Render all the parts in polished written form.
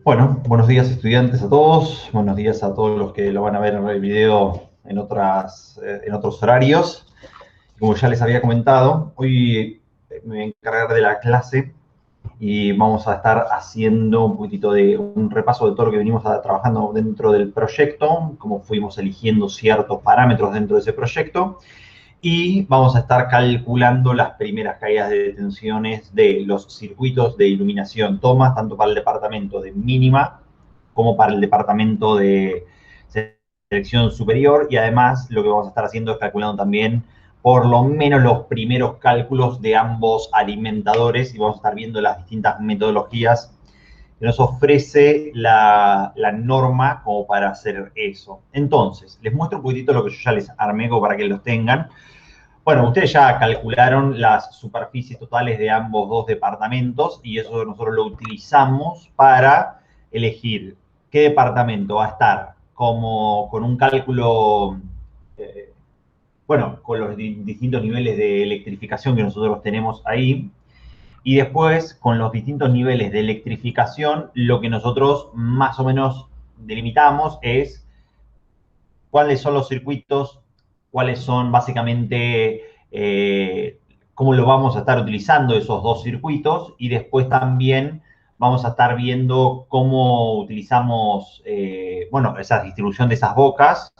Bueno, buenos días estudiantes a todos, buenos días a todos los que lo van a ver en el video en otros horarios. Como ya les había comentado, hoy me voy a encargar de la clase y vamos a estar haciendo un poquitito de un repaso de todo lo que venimos trabajando dentro del proyecto, cómo fuimos eligiendo ciertos parámetros dentro de ese proyecto. Y vamos a estar calculando las primeras caídas de tensiones de los circuitos de iluminación tomas, tanto para el departamento de mínima como para el departamento de selección superior. Y además lo que vamos a estar haciendo es calculando también por lo menos los primeros cálculos de ambos alimentadores y vamos a estar viendo las distintas metodologías que nos ofrece la norma como para hacer eso. Entonces, les muestro un poquitito lo que yo ya les armé como para que los tengan. Bueno, ustedes ya calcularon las superficies totales de ambos dos departamentos y eso nosotros lo utilizamos para elegir qué departamento va a estar como con un cálculo, bueno, con los distintos niveles de electrificación que nosotros tenemos ahí. Y después, con los distintos niveles de electrificación, lo que nosotros más o menos delimitamos es cuáles son los circuitos, cuáles son básicamente cómo lo vamos a estar utilizando esos dos circuitos y después también vamos a estar viendo cómo utilizamos, bueno, esa distribución de esas bocas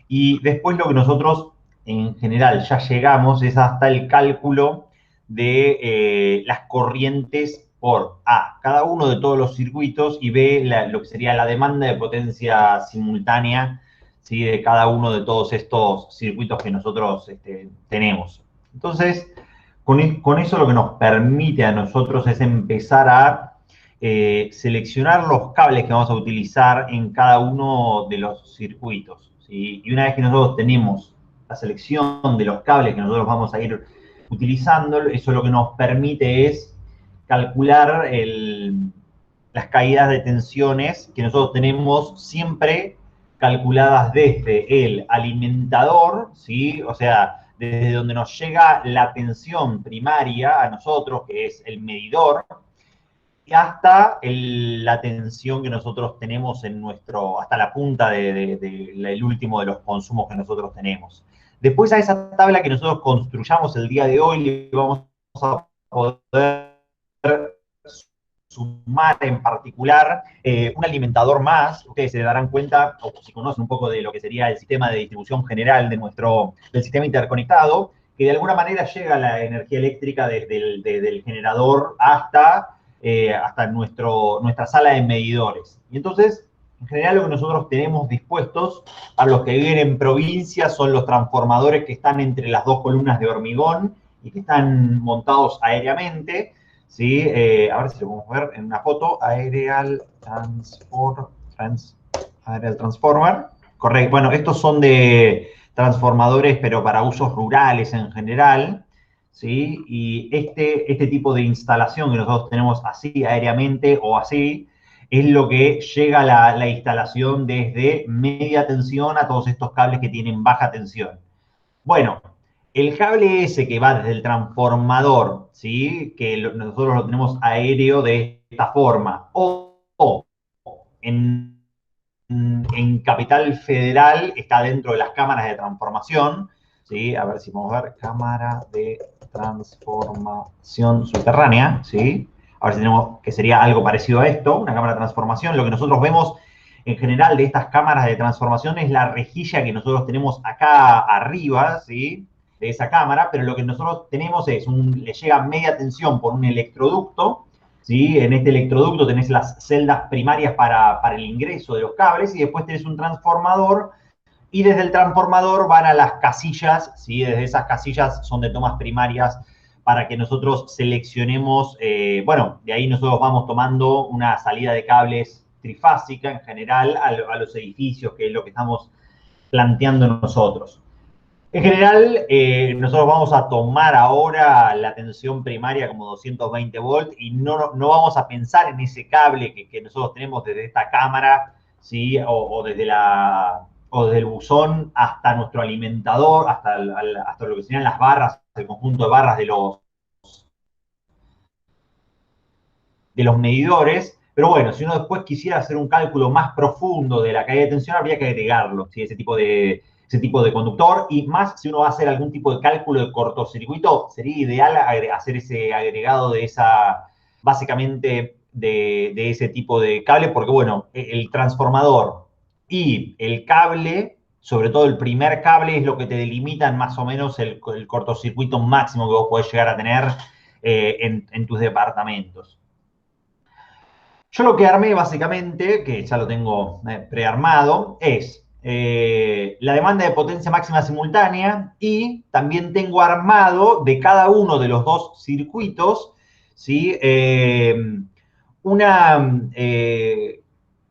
y después lo que nosotros en general ya llegamos es hasta el cálculo de las corrientes por A, cada uno de todos los circuitos y B, lo que sería la demanda de potencia simultánea, ¿sí? De cada uno de todos estos circuitos que nosotros tenemos. Entonces, con eso lo que nos permite a nosotros es empezar a seleccionar los cables que vamos a utilizar en cada uno de los circuitos, ¿sí? Y una vez que nosotros tenemos la selección de los cables que nosotros vamos a ir utilizando, eso lo que nos permite es calcular las caídas de tensiones que nosotros tenemos siempre calculadas desde el alimentador, ¿sí? O sea, desde donde nos llega la tensión primaria a nosotros, que es el medidor, y hasta la tensión que nosotros tenemos en hasta la punta del último de los consumos que nosotros tenemos. Después a esa tabla que nosotros construyamos el día de hoy, le vamos a poder sumar en particular un alimentador más. Ustedes se darán cuenta, o si conocen un poco de lo que sería el sistema de distribución general del sistema interconectado, que de alguna manera llega la energía eléctrica desde el generador hasta nuestra sala de medidores. Y entonces, en general, lo que nosotros tenemos dispuestos para los que viven en provincia son los transformadores que están entre las dos columnas de hormigón y que están montados aéreamente, ¿sí? A ver si lo podemos ver en una foto. Aerial Transformer. Correcto. Bueno, estos son de transformadores, pero para usos rurales en general, ¿sí? Y este tipo de instalación que nosotros tenemos así aéreamente o así, es lo que llega a la instalación desde media tensión a todos estos cables que tienen baja tensión. Bueno, el cable ese que va desde el transformador, ¿sí? Que nosotros lo tenemos aéreo de esta forma, o en Capital Federal está dentro de las cámaras de transformación, ¿sí? A ver si podemos ver, cámara de transformación subterránea, ¿sí? A ver si tenemos, que sería algo parecido a esto, una cámara de transformación. Lo que nosotros vemos en general de estas cámaras de transformación es la rejilla que nosotros tenemos acá arriba, ¿sí? De esa cámara, pero lo que nosotros tenemos es, le llega media tensión por un electroducto, ¿sí? En este electroducto tenés las celdas primarias para el ingreso de los cables y después tenés un transformador y desde el transformador van a las casillas, ¿sí? Desde esas casillas son de tomas primarias para que nosotros seleccionemos, bueno, de ahí nosotros vamos tomando una salida de cables trifásica en general a los edificios, que es lo que estamos planteando nosotros. En general, nosotros vamos a tomar ahora la tensión primaria como 220 volts y no vamos a pensar en ese cable que nosotros tenemos desde esta cámara, ¿sí? O desde el buzón hasta nuestro alimentador, hasta lo que serían las barras, el conjunto de barras de los medidores, Pero bueno, si uno después quisiera hacer un cálculo más profundo de la caída de tensión, habría que agregarlo, ¿sí? Ese tipo de conductor, y más si uno va a hacer algún tipo de cálculo de cortocircuito, sería ideal hacer ese agregado de esa, básicamente, de ese tipo de cable, porque bueno, el transformador y el cable, sobre todo el primer cable, es lo que te delimitan más o menos el cortocircuito máximo que vos podés llegar a tener en tus departamentos. Yo lo que armé básicamente, que ya lo tengo prearmado, es la demanda de potencia máxima simultánea, y también tengo armado de cada uno de los dos circuitos, ¿sí? Una,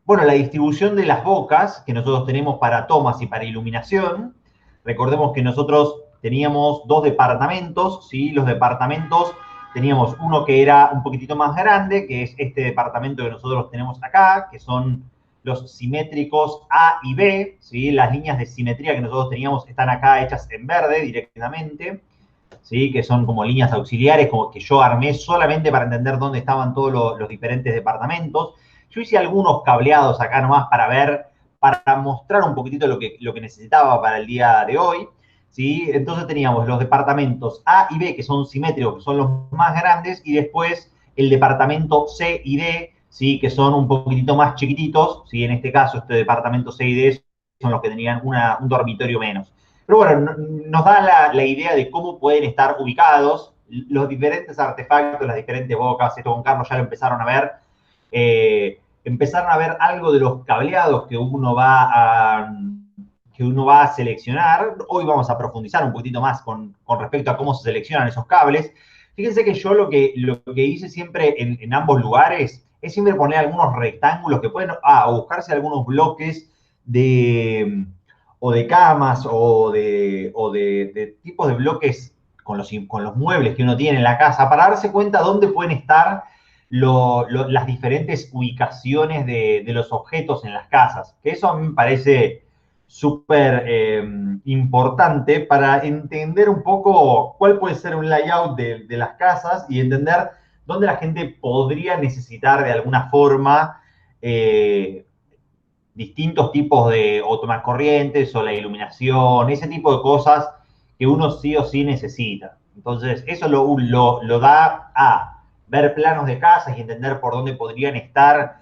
bueno, la distribución de las bocas que nosotros tenemos para tomas y para iluminación. Recordemos que nosotros teníamos dos departamentos, ¿sí? Los departamentos, teníamos uno que era un poquitito más grande, que es este departamento que nosotros tenemos acá, que son los simétricos A y B, ¿sí? Las líneas de simetría que nosotros teníamos están acá hechas en verde directamente, ¿sí? Que son como líneas auxiliares, como que yo armé solamente para entender dónde estaban todos los diferentes departamentos. Yo hice algunos cableados acá nomás para ver, para mostrar un poquitito lo que necesitaba para el día de hoy, ¿sí? Entonces teníamos los departamentos A y B, que son simétricos, que son los más grandes, y después el departamento C y D, ¿sí? Que son un poquitito más chiquititos, ¿sí? En este caso, este departamento C y D son los que tenían un dormitorio menos. Pero bueno, nos da la idea de cómo pueden estar ubicados los diferentes artefactos, las diferentes bocas. Esto con Carlos ya lo empezaron a ver. Empezaron a ver algo de los cableados que uno va a seleccionar. Hoy vamos a profundizar un poquito más con respecto a cómo se seleccionan esos cables. Fíjense que yo lo que hice siempre en ambos lugares es siempre poner algunos rectángulos que pueden, o buscarse algunos bloques o de camas o de tipos de bloques con los muebles que uno tiene en la casa, para darse cuenta dónde pueden estar las diferentes ubicaciones de los objetos en las casas. Que eso a mí me parece súper importante para entender un poco cuál puede ser un layout de las casas y entender dónde la gente podría necesitar de alguna forma distintos tipos de o tomas corrientes o la iluminación, ese tipo de cosas que uno sí o sí necesita. Entonces, eso lo da a ver planos de casas y entender por dónde podrían estar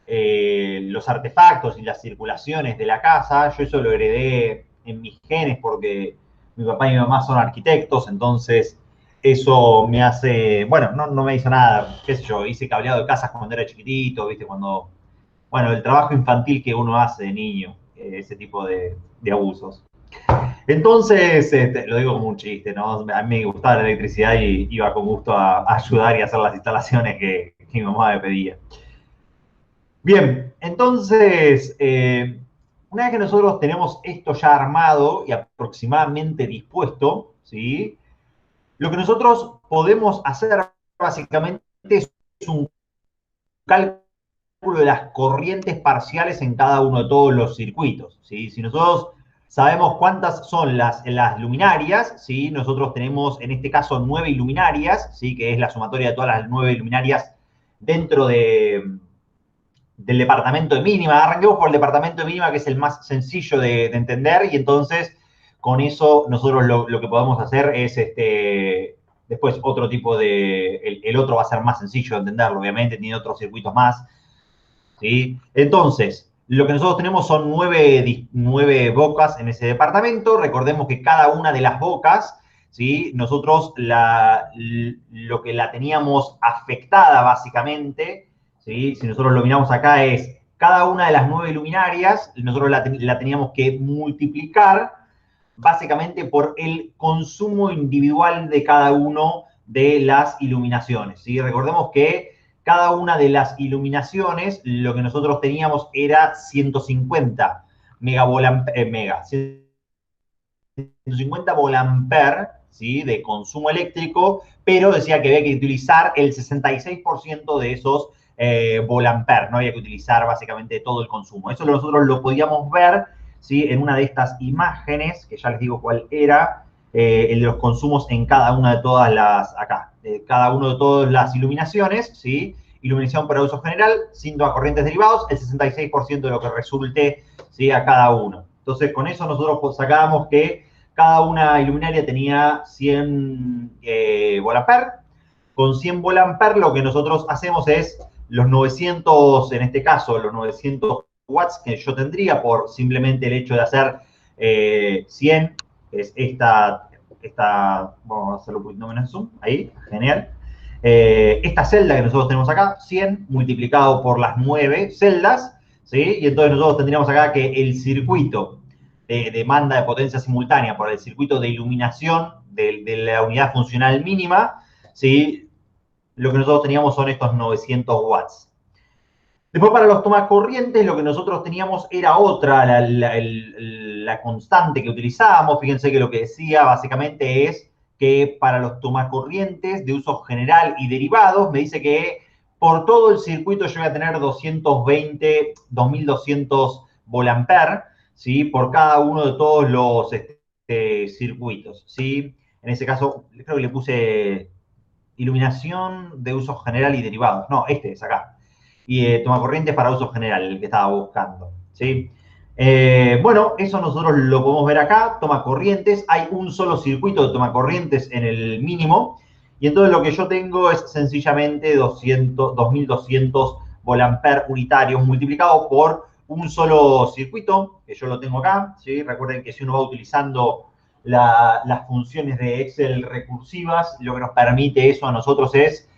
los artefactos y las circulaciones de la casa. Yo eso lo heredé en mis genes porque mi papá y mi mamá son arquitectos, entonces eso me hace, bueno, no me hizo nada, qué sé yo, hice cableado de casas cuando era chiquitito, viste, bueno, el trabajo infantil que uno hace de niño, ese tipo de abusos. Entonces, lo digo como un chiste, ¿no? A mí me gustaba la electricidad y iba con gusto a ayudar y a hacer las instalaciones que mi mamá me pedía. Bien, entonces, una vez que nosotros tenemos esto ya armado y aproximadamente dispuesto, ¿sí? Lo que nosotros podemos hacer básicamente es un cálculo de las corrientes parciales en cada uno de todos los circuitos, ¿sí? Si nosotros sabemos cuántas son las luminarias, ¿sí? Nosotros tenemos en este caso 9 luminarias, ¿sí? Que es la sumatoria de todas las 9 luminarias dentro del departamento de mínima. Arranquemos por el departamento de mínima, que es el más sencillo de entender, y entonces con eso nosotros lo que podemos hacer es después otro tipo de... El otro va a ser más sencillo de entenderlo, obviamente, tiene otros circuitos más, ¿sí? Entonces, lo que nosotros tenemos son 9 bocas en ese departamento. Recordemos que cada una de las bocas, ¿sí? Nosotros lo que la teníamos afectada básicamente, ¿sí? Si nosotros lo miramos acá, es cada una de las 9 luminarias, nosotros la teníamos que multiplicar básicamente por el consumo individual de cada uno de las iluminaciones, ¿sí? Recordemos que cada una de las iluminaciones, lo que nosotros teníamos era 150 150 volamper, ¿sí? De consumo eléctrico, pero decía que había que utilizar el 66% de esos volamper, no había que utilizar básicamente todo el consumo. Eso nosotros lo podíamos ver, ¿sí? En una de estas imágenes, que ya les digo cuál era, el de los consumos en cada una de todas las, acá, cada una de todas las iluminaciones, ¿sí? iluminación para uso general, sin toma corrientes derivados, el 66% de lo que resulte, ¿sí? A cada uno. Entonces, con eso nosotros sacábamos que cada una iluminaria tenía 100 VA. Con 100 VA lo que nosotros hacemos es los 900, en este caso, los 900 watts que yo tendría por simplemente el hecho de hacer 100, es esta, vamos a hacerlo un poquito menos zoom, ahí, genial. Esta celda que nosotros tenemos acá, 100 multiplicado por las 9 celdas, ¿sí? Y entonces nosotros tendríamos acá que el circuito de demanda de potencia simultánea por el circuito de iluminación de la unidad funcional mínima, ¿sí? Lo que nosotros teníamos son estos 900 watts. Después, para los tomacorrientes, lo que nosotros teníamos era otra, la constante que utilizábamos. Fíjense que lo que decía básicamente es que para los tomacorrientes de uso general y derivados, me dice que por todo el circuito yo voy a tener 220, 2200 VA, ¿sí? Por cada uno de todos los circuitos, ¿sí? En ese caso, creo que le puse iluminación de uso general y derivados. No, este es acá. Y tomacorrientes para uso general, el que estaba buscando, ¿sí? Bueno, eso nosotros lo podemos ver acá, tomacorrientes. Hay un solo circuito de tomacorrientes en el mínimo. Y entonces lo que yo tengo es sencillamente 2200 VA unitarios multiplicado por un solo circuito, que yo lo tengo acá, ¿sí? Recuerden que si uno va utilizando las funciones de Excel recursivas, lo que nos permite eso a nosotros es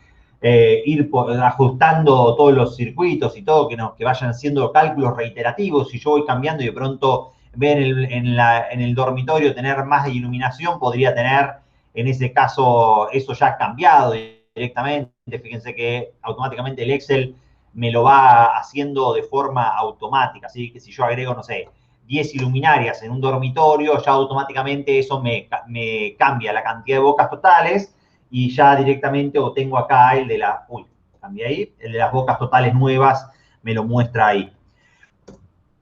ir ajustando todos los circuitos y todo, que vayan haciendo cálculos reiterativos. Si yo voy cambiando y de pronto en el dormitorio tener más de iluminación, podría tener, en ese caso, eso ya cambiado directamente. Fíjense que automáticamente el Excel me lo va haciendo de forma automática. Así que si yo agrego, no sé, 10 iluminarias en un dormitorio, ya automáticamente eso me cambia la cantidad de bocas totales y ya directamente obtengo acá el de la, cambié ahí, el de las bocas totales nuevas me lo muestra ahí.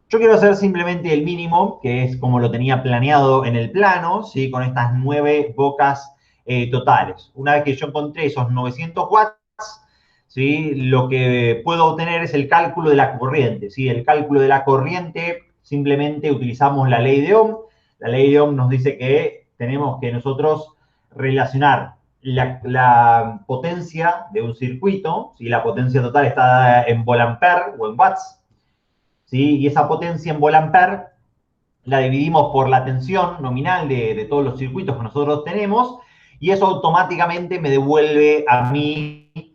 Yo quiero hacer simplemente el mínimo, que es como lo tenía planeado en el plano, ¿sí? Con estas 9 bocas totales. Una vez que yo encontré esos 900 watts, ¿sí? Lo que puedo obtener es el cálculo de la corriente, ¿sí? El cálculo de la corriente, simplemente utilizamos la ley de Ohm. La ley de Ohm nos dice que tenemos que nosotros relacionar la potencia de un circuito, ¿sí? La potencia total está en VA o en watts, ¿sí? Y esa potencia en VA la dividimos por la tensión nominal de todos los circuitos que nosotros tenemos, y eso automáticamente me devuelve a mí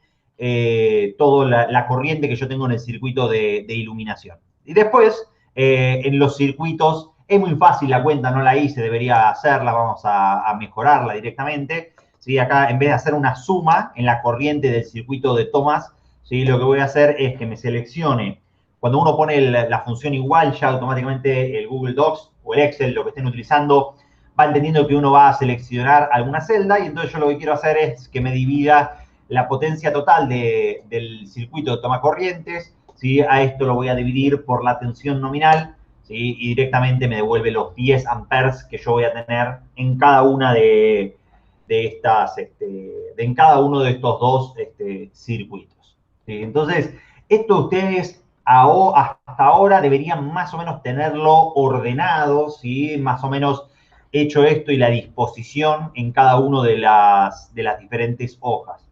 toda la corriente que yo tengo en el circuito de iluminación. Y después, en los circuitos, es muy fácil la cuenta, no la hice, debería hacerla, vamos a mejorarla directamente. ¿Sí? Acá, en vez de hacer una suma en la corriente del circuito de tomas, ¿sí? Lo que voy a hacer es que me seleccione. Cuando uno pone la función igual, ya automáticamente el Google Docs o el Excel, lo que estén utilizando, va entendiendo que uno va a seleccionar alguna celda, y entonces yo lo que quiero hacer es que me divida la potencia total del circuito de tomacorrientes, ¿sí? A esto lo voy a dividir por la tensión nominal, ¿sí? Y directamente me devuelve los 10 amperes que yo voy a tener en cada una de estas, en cada uno de estos dos circuitos, ¿sí? Entonces, esto ustedes hasta ahora deberían más o menos tenerlo ordenado, ¿sí? Más o menos hecho esto y la disposición en cada uno de las diferentes hojas.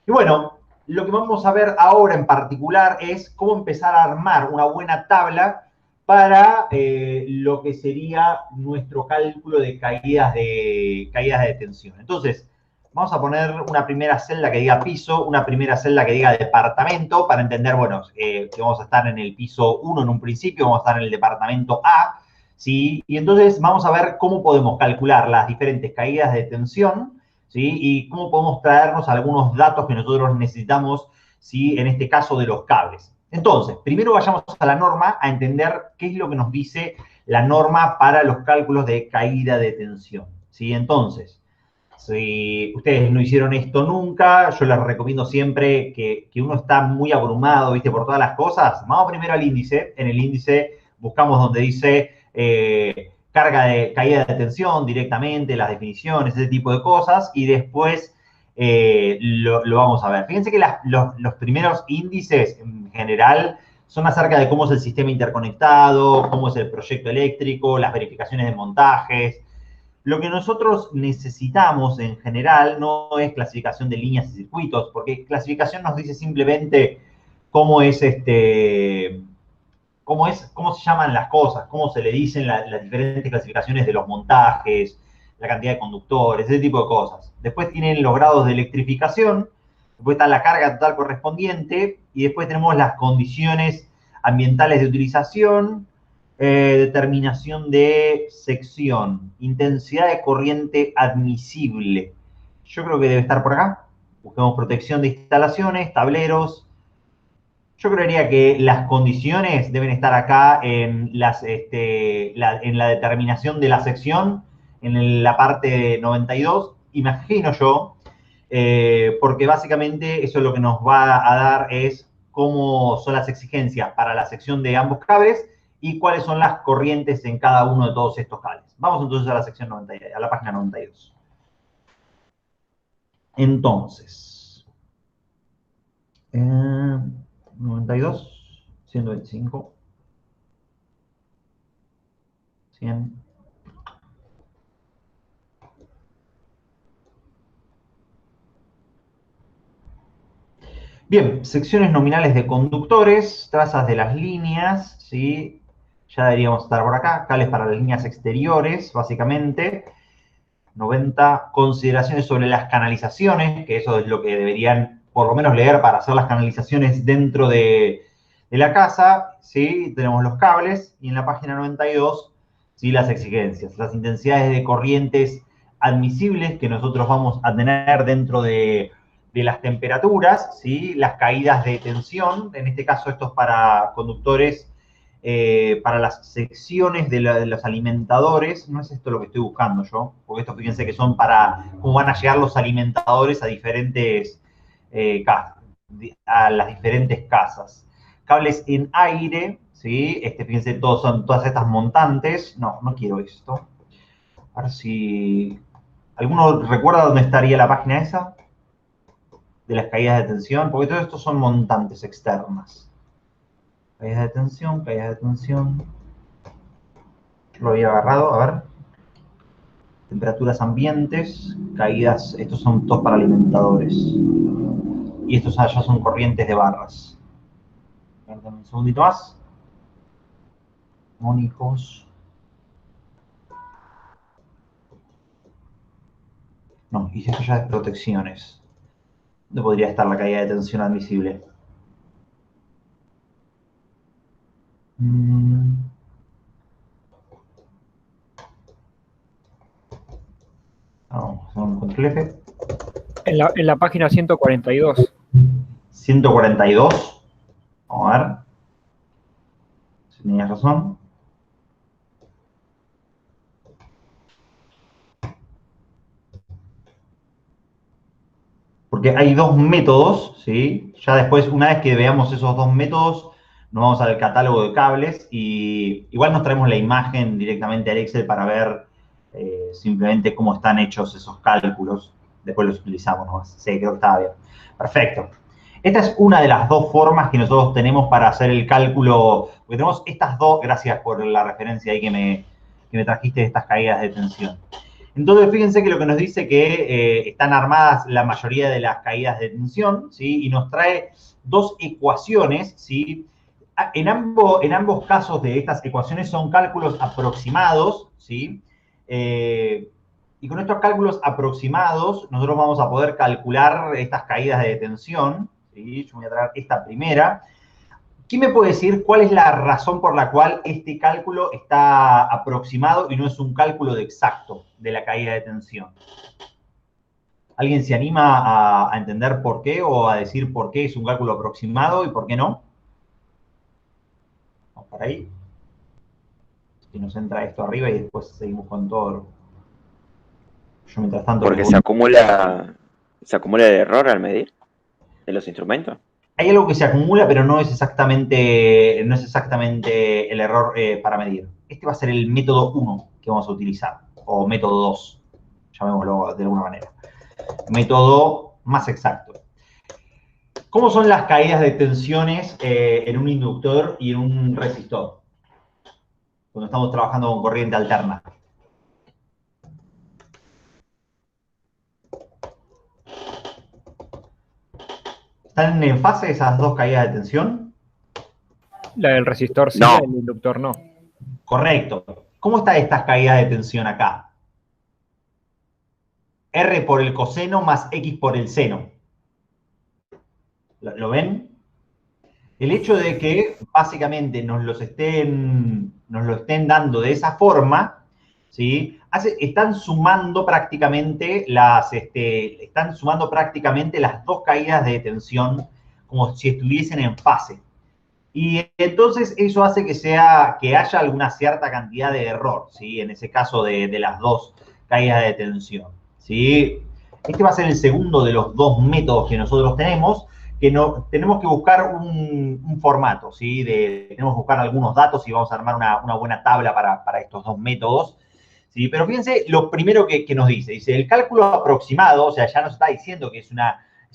Y bueno, lo que vamos a ver ahora en particular es cómo empezar a armar una buena tabla para lo que sería nuestro cálculo de caídas de tensión. Entonces, vamos a poner una primera celda que diga piso, una primera celda que diga departamento, para entender, bueno, que vamos a estar en el piso 1 en un principio, vamos a estar en el departamento A, ¿sí? Y entonces vamos a ver cómo podemos calcular las diferentes caídas de tensión, ¿sí? Y cómo podemos traernos algunos datos que nosotros necesitamos, ¿sí? En este caso de los cables. Entonces, primero vayamos a la norma a entender qué es lo que nos dice la norma para los cálculos de caída de tensión, ¿sí? Entonces, si ustedes no hicieron esto nunca, yo les recomiendo siempre que uno está muy abrumado, ¿viste? Por todas las cosas. Vamos primero al índice. En el índice buscamos donde dice caída de tensión directamente, las definiciones, ese tipo de cosas. Y después lo vamos a ver. Fíjense que los primeros índices, en general, son acerca de cómo es el sistema interconectado, cómo es el proyecto eléctrico, las verificaciones de montajes. Lo que nosotros necesitamos en general no es clasificación de líneas y circuitos, porque clasificación nos dice simplemente cómo cómo se llaman las cosas, cómo se le dicen las diferentes clasificaciones de los montajes, la cantidad de conductores, ese tipo de cosas. Después tienen los grados de electrificación, después está la carga total correspondiente y después tenemos las condiciones ambientales de utilización, determinación de sección, intensidad de corriente admisible. Yo creo que debe estar por acá. Busquemos protección de instalaciones, tableros. Yo creería que las condiciones deben estar acá en en la determinación de la sección, en la parte 92, imagino yo, porque básicamente eso lo que nos va a dar es cómo son las exigencias para la sección de ambos cables y cuáles son las corrientes en cada uno de todos estos cables. Vamos entonces a la sección 92, a la página 92. Entonces, 92, 125, 100. Bien, secciones nominales de conductores, trazas de las líneas, ¿sí? Ya deberíamos estar por acá, cables para las líneas exteriores, básicamente. 90, consideraciones sobre las canalizaciones, que eso es lo que deberían por lo menos leer para hacer las canalizaciones dentro de la casa, ¿sí? Tenemos los cables y en la página 92, ¿sí? Las exigencias, las intensidades de corrientes admisibles que nosotros vamos a tener dentro de las temperaturas, ¿sí? Las caídas de tensión, en este caso esto es para conductores, para las secciones de los alimentadores, no es esto lo que estoy buscando yo, porque esto fíjense que son para cómo van a llegar los alimentadores a diferentes a las diferentes casas. Cables en aire, ¿sí? Fíjense, son todas estas montantes. No, no quiero esto. A ver si... ¿Alguno recuerda dónde estaría la página esa? De las caídas de tensión, porque todo esto son montantes externas. Caídas de tensión, caídas de tensión. Lo había agarrado, a ver. Temperaturas ambientes, caídas, estos son todos para alimentadores. Y estos allá son corrientes de barras. Un segundito más. Mónicos. No, y esto ya es protecciones. ¿Dónde podría estar la caída de tensión admisible? Vamos a hacer un control F. En la página 142. 142. Vamos a ver. Si tenías razón. Porque hay dos métodos, ¿sí? Ya después, una vez que veamos esos dos métodos, nos vamos al catálogo de cables y igual nos traemos la imagen directamente al Excel para ver simplemente cómo están hechos esos cálculos. Después los utilizamos nomás. Sí, creo que estaba bien. Perfecto. Esta es una de las dos formas que nosotros tenemos para hacer el cálculo. Porque tenemos estas dos, gracias por la referencia ahí que me trajiste de estas caídas de tensión. Entonces, fíjense que lo que nos dice que están armadas la mayoría de las caídas de tensión, ¿sí? Y nos trae dos ecuaciones, ¿sí? En ambos casos de estas ecuaciones son cálculos aproximados, ¿sí? Y con estos cálculos aproximados, nosotros vamos a poder calcular estas caídas de tensión, ¿sí? Yo voy a traer esta primera. ¿Quién me puede decir cuál es la razón por la cual este cálculo está aproximado y no es un cálculo exacto de la caída de tensión? ¿Alguien se anima a entender por qué o a decir por qué es un cálculo aproximado y por qué no? Vamos para ahí. Y nos entra esto arriba y después seguimos con todo. Yo mientras tanto... Porque se acumula el error al medir de los instrumentos. Hay algo que se acumula, pero no es exactamente el error para medir. Este va a ser el método 1 que vamos a utilizar, o método 2, llamémoslo de alguna manera. método más exacto. ¿Cómo son las caídas de tensiones en un inductor y en un resistor? Cuando estamos trabajando con corriente alterna. ¿Están en fase esas dos caídas de tensión? La del resistor sí, No. la del inductor no. Correcto. ¿Cómo está esta caída de tensión acá? R por el coseno más X por el seno. ¿Lo ven? El hecho de que básicamente nos lo estén dando de esa forma, ¿sí? Están sumando prácticamente las dos caídas de tensión como si estuviesen en fase. Y entonces eso hace que haya alguna cierta cantidad de error, ¿sí? En ese caso de las dos caídas de tensión, ¿sí? Este va a ser el segundo de los dos métodos que nosotros tenemos, que tenemos que buscar un formato, ¿sí? Tenemos que buscar algunos datos y vamos a armar una buena tabla para estos dos métodos, ¿sí? Pero fíjense lo primero que nos dice el cálculo aproximado, o sea, ya nos está diciendo que es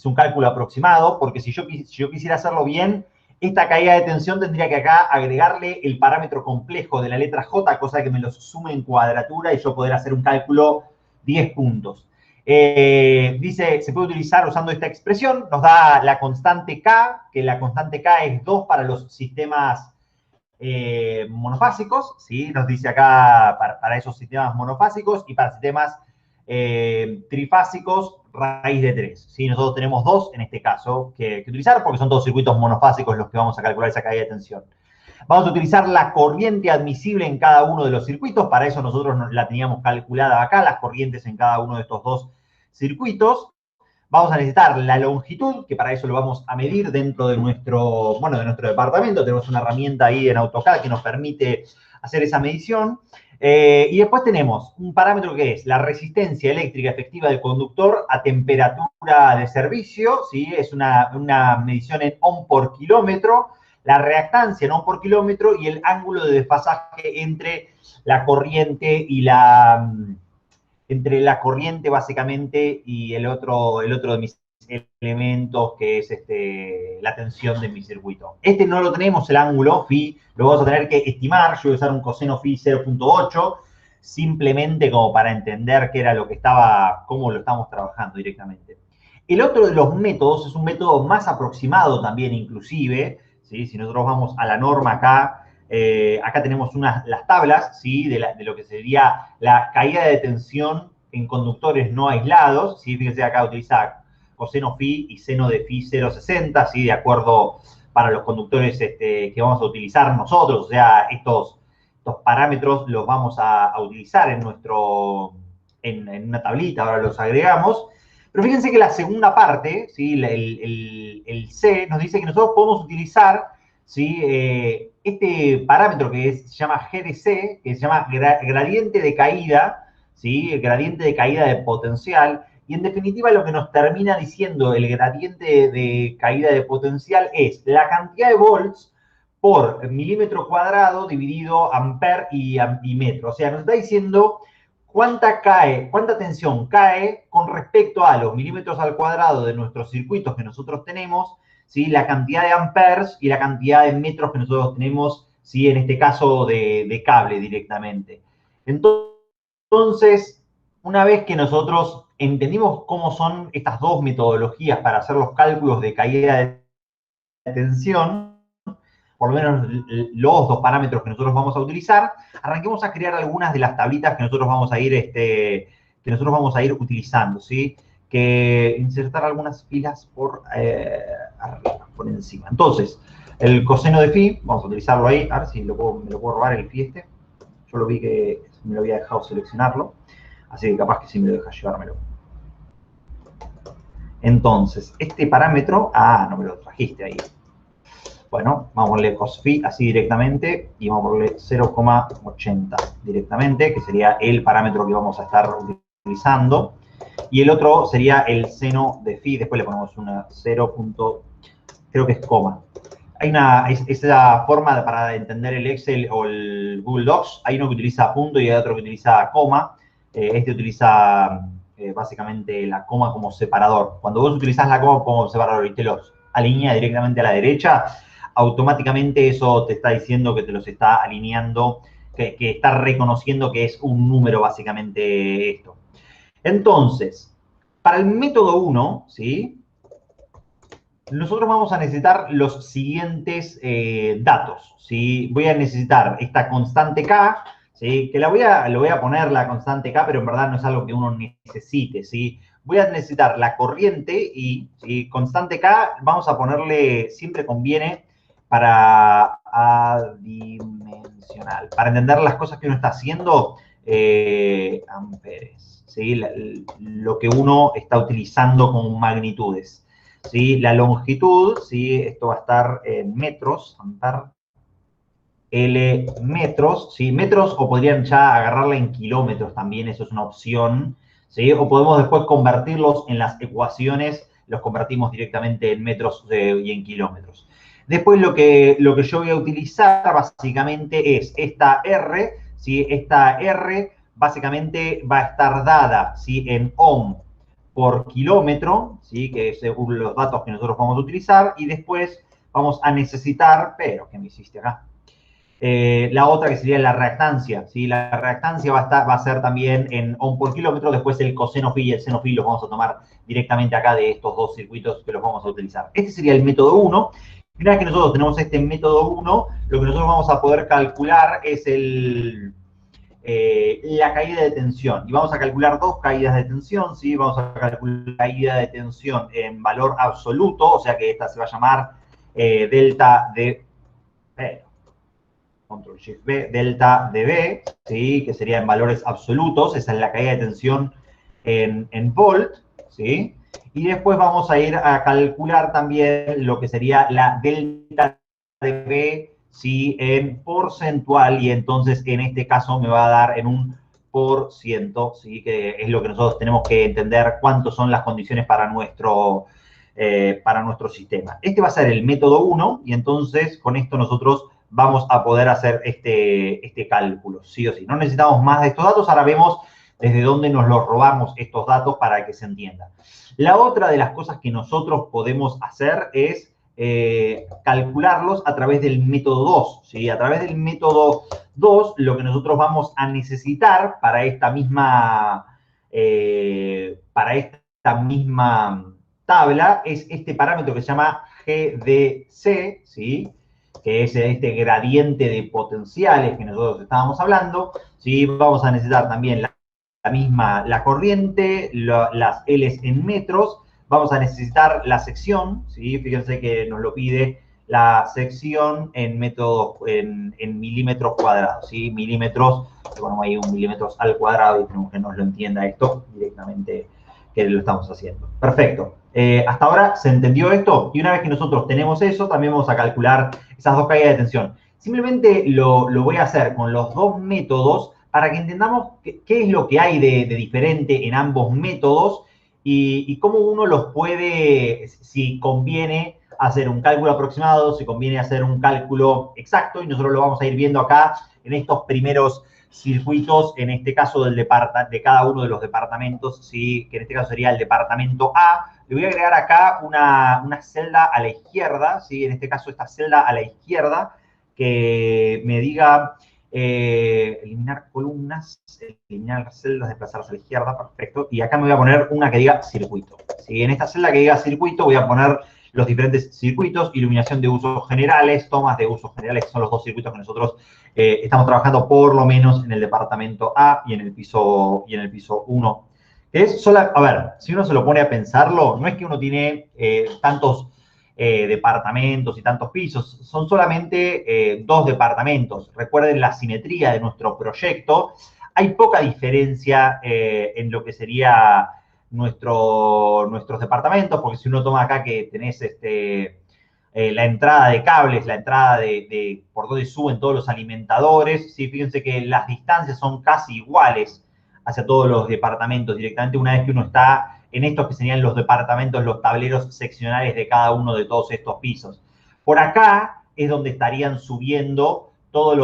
un cálculo aproximado, porque si yo quisiera hacerlo bien, esta caída de tensión tendría que acá agregarle el parámetro complejo de la letra J, cosa que me lo sume en cuadratura y yo poder hacer un cálculo 10 puntos. Dice, se puede utilizar usando esta expresión, nos da la constante K, que la constante K es 2 para los sistemas monofásicos, ¿sí? Nos dice acá para esos sistemas monofásicos y para sistemas trifásicos, raíz de 3. ¿Sí? Nosotros tenemos dos en este caso que utilizar porque son todos circuitos monofásicos los que vamos a calcular esa caída de tensión. Vamos a utilizar la corriente admisible en cada uno de los circuitos. Para eso nosotros la teníamos calculada acá, las corrientes en cada uno de estos dos circuitos. Vamos a necesitar la longitud, que para eso lo vamos a medir dentro de nuestro departamento. Tenemos una herramienta ahí en AutoCAD que nos permite hacer esa medición. Y después tenemos un parámetro que es la resistencia eléctrica efectiva del conductor a temperatura de servicio, ¿sí? Es una medición en ohm por kilómetro, la reactancia en ohm por kilómetro y el ángulo de desfasaje entre la corriente y entre la corriente básicamente y el otro de mis elementos que es la tensión de mi circuito. Este no lo tenemos, el ángulo phi, lo vamos a tener que estimar. Yo voy a usar un coseno phi 0.8, simplemente como para entender qué era lo que cómo lo estamos trabajando directamente. El otro de los métodos es un método más aproximado también inclusive, ¿sí? Si nosotros vamos a la norma acá, acá tenemos las tablas, ¿sí? de lo que sería la caída de tensión en conductores no aislados, ¿sí? Fíjense acá utiliza coseno phi y seno de phi 0.60, ¿sí? De acuerdo para los conductores que vamos a utilizar nosotros, o sea, estos parámetros los vamos a utilizar en una tablita, ahora los agregamos. Pero fíjense que la segunda parte, ¿sí? el C, nos dice que nosotros podemos utilizar, ¿sí? Este parámetro que se llama GDC, que se llama gradiente de caída, ¿sí? El gradiente de caída de potencial. Y en definitiva lo que nos termina diciendo el gradiente de caída de potencial es la cantidad de volts por milímetro cuadrado dividido amper y metro. O sea, nos está diciendo cuánta tensión cae con respecto a los milímetros al cuadrado de nuestros circuitos que nosotros tenemos, ¿sí? La cantidad de amperes y la cantidad de metros que nosotros tenemos, ¿sí? En este caso de cable directamente. Entonces, una vez que nosotros entendimos cómo son estas dos metodologías para hacer los cálculos de caída de tensión, por lo menos los dos parámetros que nosotros vamos a utilizar, arranquemos a crear algunas de las tablitas que nosotros vamos a ir utilizando, ¿sí? Que insertar algunas filas por arriba, por encima. Entonces, el coseno de phi, vamos a utilizarlo ahí, a ver si me lo puedo robar el phi este. Yo lo vi que me lo había dejado seleccionarlo, así que capaz que sí me lo deja llevármelo. Entonces, este parámetro, no me lo trajiste ahí. Bueno, vamos a ponerle cos-phi así directamente y vamos a ponerle 0,80 directamente, que sería el parámetro que vamos a estar utilizando. Y el otro sería el seno de phi, después le ponemos una 0. Creo que es coma. Hay esa forma para entender el Excel o el Google Docs, hay uno que utiliza punto y hay otro que utiliza coma. Este utiliza básicamente la coma como separador. Cuando vos utilizás la coma como separador y te los alinea directamente a la derecha, automáticamente eso te está diciendo que te los está alineando, que está reconociendo que es un número básicamente esto. Entonces, para el método 1, ¿sí? Nosotros vamos a necesitar los siguientes datos, ¿sí? Voy a necesitar esta constante K, ¿sí? Que le voy a poner la constante K, pero en verdad no es algo que uno necesite, ¿sí? Voy a necesitar la corriente y ¿sí? Constante K, vamos a ponerle, siempre conviene para adimensional, para entender las cosas que uno está haciendo, amperes, ¿sí? Lo que uno está utilizando como magnitudes. ¿Sí? La longitud, ¿sí? Esto va a estar en metros, L metros, ¿sí? Metros, o podrían ya agarrarla en kilómetros también, eso es una opción, ¿sí? O podemos después convertirlos en las ecuaciones, los convertimos directamente en metros y en kilómetros. Después lo que yo voy a utilizar básicamente es esta R, ¿sí? Esta R básicamente va a estar dada, ¿sí? En ohm por kilómetro, ¿sí? Que es los datos que nosotros vamos a utilizar, y después vamos a necesitar, pero ¿qué me hiciste acá? La otra que sería la reactancia, ¿sí? La reactancia va a ser también en ohm por kilómetro, después el coseno phi y el seno phi los vamos a tomar directamente acá de estos dos circuitos que los vamos a utilizar. Este sería el método 1. Una vez que nosotros tenemos este método 1, lo que nosotros vamos a poder calcular es la caída de tensión. Y vamos a calcular dos caídas de tensión, ¿sí? Vamos a calcular la caída de tensión en valor absoluto, o sea que esta se va a llamar delta de B, control shift B, delta de B, ¿sí? Que sería en valores absolutos, esa es la caída de tensión en volt, ¿sí? Y después vamos a ir a calcular también lo que sería la delta de B, ¿sí? En porcentual, y entonces en este caso me va a dar en un por ciento, ¿sí? Que es lo que nosotros tenemos que entender cuántas son las condiciones para nuestro sistema. Este va a ser el método 1, y entonces con esto nosotros vamos a poder hacer este cálculo, sí o sí. No necesitamos más de estos datos, ahora vemos desde dónde nos los robamos estos datos para que se entienda. La otra de las cosas que nosotros podemos hacer es calcularlos a través del método 2, ¿sí? A través del método 2, lo que nosotros vamos a necesitar para esta misma tabla es este parámetro que se llama GDC, ¿sí? Que es este gradiente de potenciales que nosotros estábamos hablando, ¿sí? Vamos a necesitar también la corriente, las L's en metros, vamos a necesitar la sección, ¿sí? Fíjense que nos lo pide la sección en milímetros cuadrados, ¿sí? Milímetros, ponemos ahí 1 milímetros al cuadrado y tenemos que nos lo entienda esto directamente que lo estamos haciendo. Perfecto. Hasta ahora se entendió esto, y una vez que nosotros tenemos eso, también vamos a calcular esas dos caídas de tensión. Simplemente lo voy a hacer con los dos métodos para que entendamos qué es lo que hay de diferente en ambos métodos y cómo uno los puede, si conviene hacer un cálculo aproximado, si conviene hacer un cálculo exacto, y nosotros lo vamos a ir viendo acá en estos primeros circuitos, en este caso de cada uno de los departamentos, ¿sí? Que en este caso sería el departamento A. Le voy a agregar acá una celda a la izquierda, ¿sí? En este caso esta celda a la izquierda, que me diga eliminar columnas, eliminar celdas, desplazarse a la izquierda, perfecto. Y acá me voy a poner una que diga circuito, ¿sí? En esta celda que diga circuito voy a poner los diferentes circuitos, iluminación de usos generales, tomas de usos generales, que son los dos circuitos que nosotros estamos trabajando por lo menos en el departamento A y en el piso 1. A ver, si uno se lo pone a pensarlo, no es que uno tiene tantos departamentos y tantos pisos, son solamente 2 departamentos. Recuerden la simetría de nuestro proyecto, hay poca diferencia en lo que sería nuestros departamentos, porque si uno toma acá que tenés la entrada de cables, la entrada por donde suben todos los alimentadores, ¿sí? Fíjense que las distancias son casi iguales hacia todos los departamentos directamente una vez que uno está en estos que serían los departamentos, los tableros seccionales de cada uno de todos estos pisos. Por acá es donde estarían subiendo todo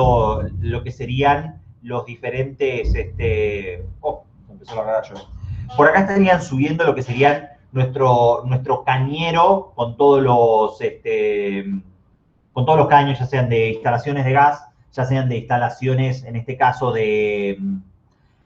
lo que serían los diferentes... empezó la verdad yo. Por acá estarían subiendo lo que serían nuestro cañero con todos los caños, ya sean de instalaciones de gas, ya sean de instalaciones, en este caso, de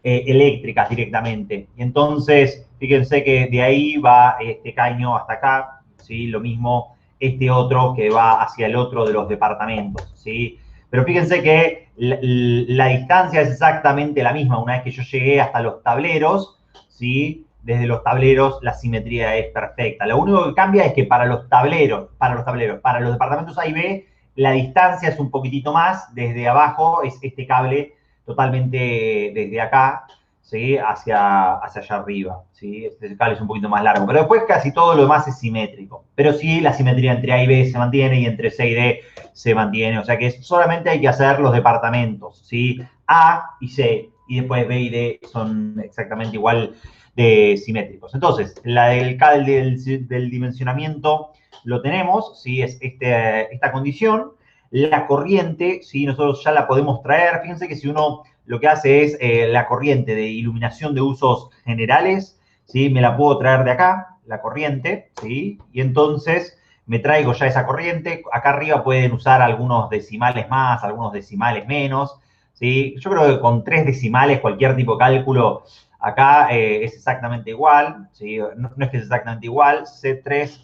eléctricas directamente. Y entonces, fíjense que de ahí va este caño hasta acá, ¿sí? Lo mismo este otro que va hacia el otro de los departamentos, ¿sí? Pero fíjense que la distancia es exactamente la misma. Una vez que yo llegué hasta los tableros, ¿sí? Desde los tableros la simetría es perfecta. Lo único que cambia es que para los departamentos A y B, la distancia es un poquitito más. Desde abajo es este cable totalmente desde acá, ¿sí? hacia allá arriba, ¿sí? Este cable es un poquito más largo, pero después casi todo lo demás es simétrico. Pero sí, la simetría entre A y B se mantiene y entre C y D se mantiene. O sea que solamente hay que hacer los departamentos, ¿sí? A y C, y después B y D son exactamente igual de simétricos. Entonces, la del dimensionamiento lo tenemos, ¿sí? Es esta condición. La corriente, ¿sí? Nosotros ya la podemos traer. Fíjense que si uno lo que hace es la corriente de iluminación de usos generales, ¿sí? Me la puedo traer de acá, la corriente, ¿sí? Y entonces me traigo ya esa corriente. Acá arriba pueden usar algunos decimales más, algunos decimales menos, ¿sí? Yo creo que con 3 decimales, cualquier tipo de cálculo, acá es exactamente igual, ¿sí? No es que es exactamente igual, C3,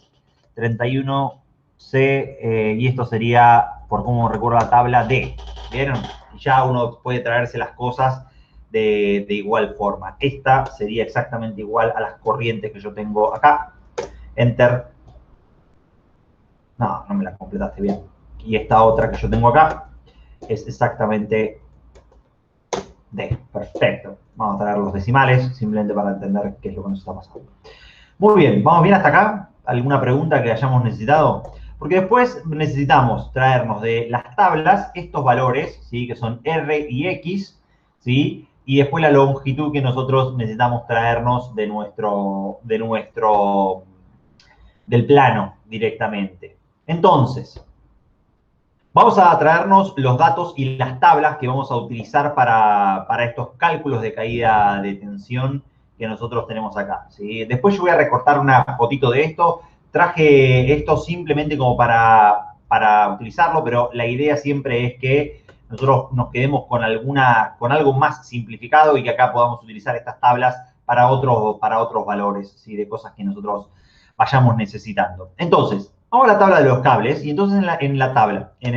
31, C, y esto sería, por cómo recuerdo la tabla, D. ¿Vieron? Y ya uno puede traerse las cosas de igual forma. Esta sería exactamente igual a las corrientes que yo tengo acá. Enter. No, no me la completaste bien. Y esta otra que yo tengo acá es exactamente D. Perfecto. Vamos a traer los decimales, simplemente para entender qué es lo que nos está pasando. Muy bien, ¿vamos bien hasta acá? ¿Alguna pregunta que hayamos necesitado? Porque después necesitamos traernos de las tablas estos valores, ¿sí? Que son R y X, ¿sí? Y después la longitud que nosotros necesitamos traernos del plano directamente. Entonces, vamos a traernos los datos y las tablas que vamos a utilizar para estos cálculos de caída de tensión que nosotros tenemos acá, ¿sí? Después yo voy a recortar una fotito de esto. Traje esto simplemente como para utilizarlo, pero la idea siempre es que nosotros nos quedemos con algo más simplificado y que acá podamos utilizar estas tablas para otros valores, ¿sí? De cosas que nosotros vayamos necesitando. Entonces, vamos a la tabla de los cables, y entonces en la tabla, en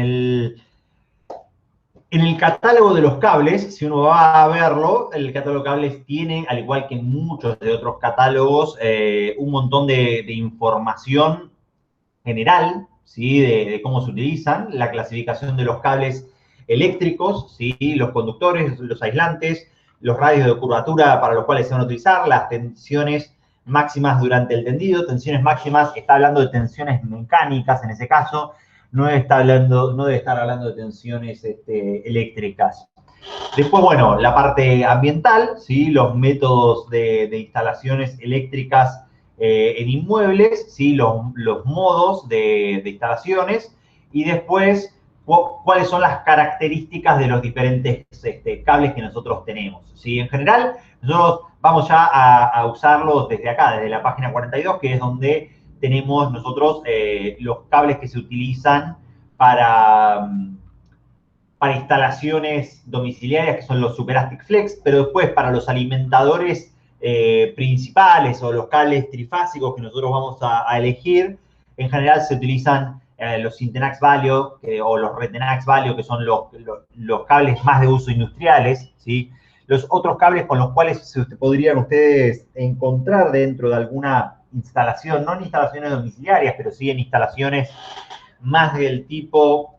el catálogo de los cables, si uno va a verlo, el catálogo de cables tiene, al igual que muchos de otros catálogos, un montón de información general, ¿sí? De cómo se utilizan, la clasificación de los cables eléctricos, ¿sí? Los conductores, los aislantes, los radios de curvatura para los cuales se van a utilizar, las tensiones máximas durante el tendido. Tensiones máximas, está hablando de tensiones mecánicas en ese caso, no debe estar hablando de tensiones eléctricas. Después, bueno, la parte ambiental, ¿sí? Los métodos de instalaciones eléctricas en inmuebles, ¿sí? Los modos de instalaciones, y después cuáles son las características de los diferentes cables que nosotros tenemos, ¿sí? En general, nosotros vamos ya a usarlos desde acá, desde la página 42, que es donde tenemos nosotros los cables que se utilizan para instalaciones domiciliarias, que son los Superastic Flex, pero después para los alimentadores principales o los cables trifásicos que nosotros vamos a elegir, en general se utilizan los Syntenax Valio o los Retenax Valio, que son los cables más de uso industriales, ¿sí? Los otros cables con los cuales podrían ustedes encontrar dentro de alguna instalación, no en instalaciones domiciliarias, pero sí en instalaciones más del tipo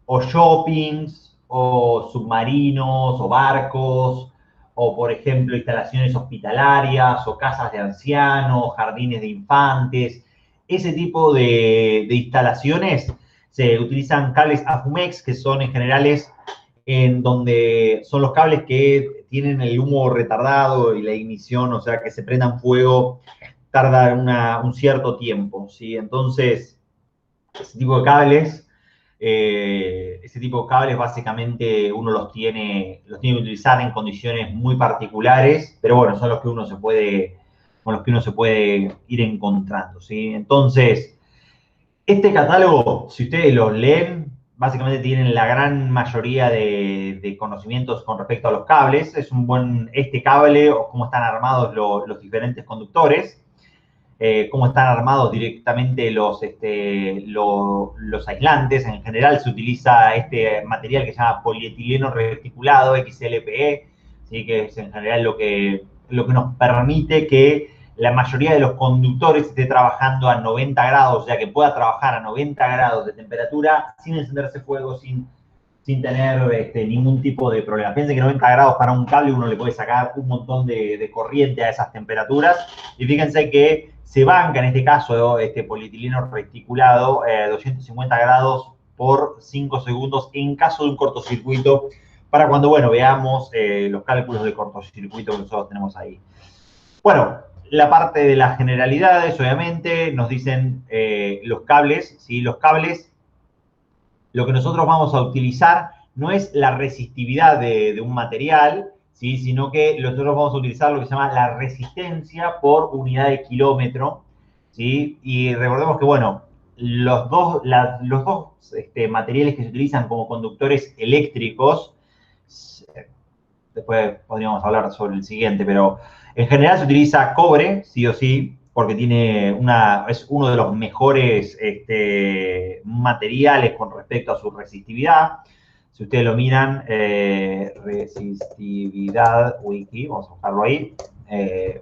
o shoppings, o submarinos, o barcos, o por ejemplo instalaciones hospitalarias, o casas de ancianos, jardines de infantes. Ese tipo de instalaciones se utilizan cables AFUMEX, que son en generales en donde son los cables que tienen el humo retardado y la ignición, o sea que se prendan fuego, tarda un cierto tiempo, ¿sí? Entonces, ese tipo de cables ese tipo de cables básicamente uno los tiene que utilizar en condiciones muy particulares, pero bueno, son los que uno se puede, con los que uno se puede ir encontrando, ¿sí? Entonces, este catálogo, si ustedes lo leen, básicamente tienen la gran mayoría de conocimientos con respecto a los cables. Es un buen, este cable o cómo están armados los diferentes conductores. Cómo están armados directamente los aislantes. En general se utiliza este material que se llama polietileno reticulado, XLPE, ¿sí? Que es en general lo que nos permite que la mayoría de los conductores esté trabajando a 90 grados, o sea, que pueda trabajar a 90 grados de temperatura sin encenderse fuego, sin tener ningún tipo de problema. Piensen que 90 grados para un cable uno le puede sacar un montón de corriente a esas temperaturas. Y fíjense que se banca en este caso este polietileno reticulado 250 grados por 5 segundos en caso de un cortocircuito, para cuando, bueno, veamos los cálculos de cortocircuito que nosotros tenemos ahí. Bueno, la parte de las generalidades, obviamente, nos dicen los cables, ¿sí? Los cables, lo que nosotros vamos a utilizar no es la resistividad de un material, ¿sí? Sino que nosotros vamos a utilizar lo que se llama la resistencia por unidad de kilómetro, ¿sí? Y recordemos que, bueno, los dos materiales que se utilizan como conductores eléctricos, después podríamos hablar sobre el siguiente, pero en general se utiliza cobre, sí o sí, porque es uno de los mejores materiales con respecto a su resistividad. Si ustedes lo miran, resistividad wiki, vamos a buscarlo ahí,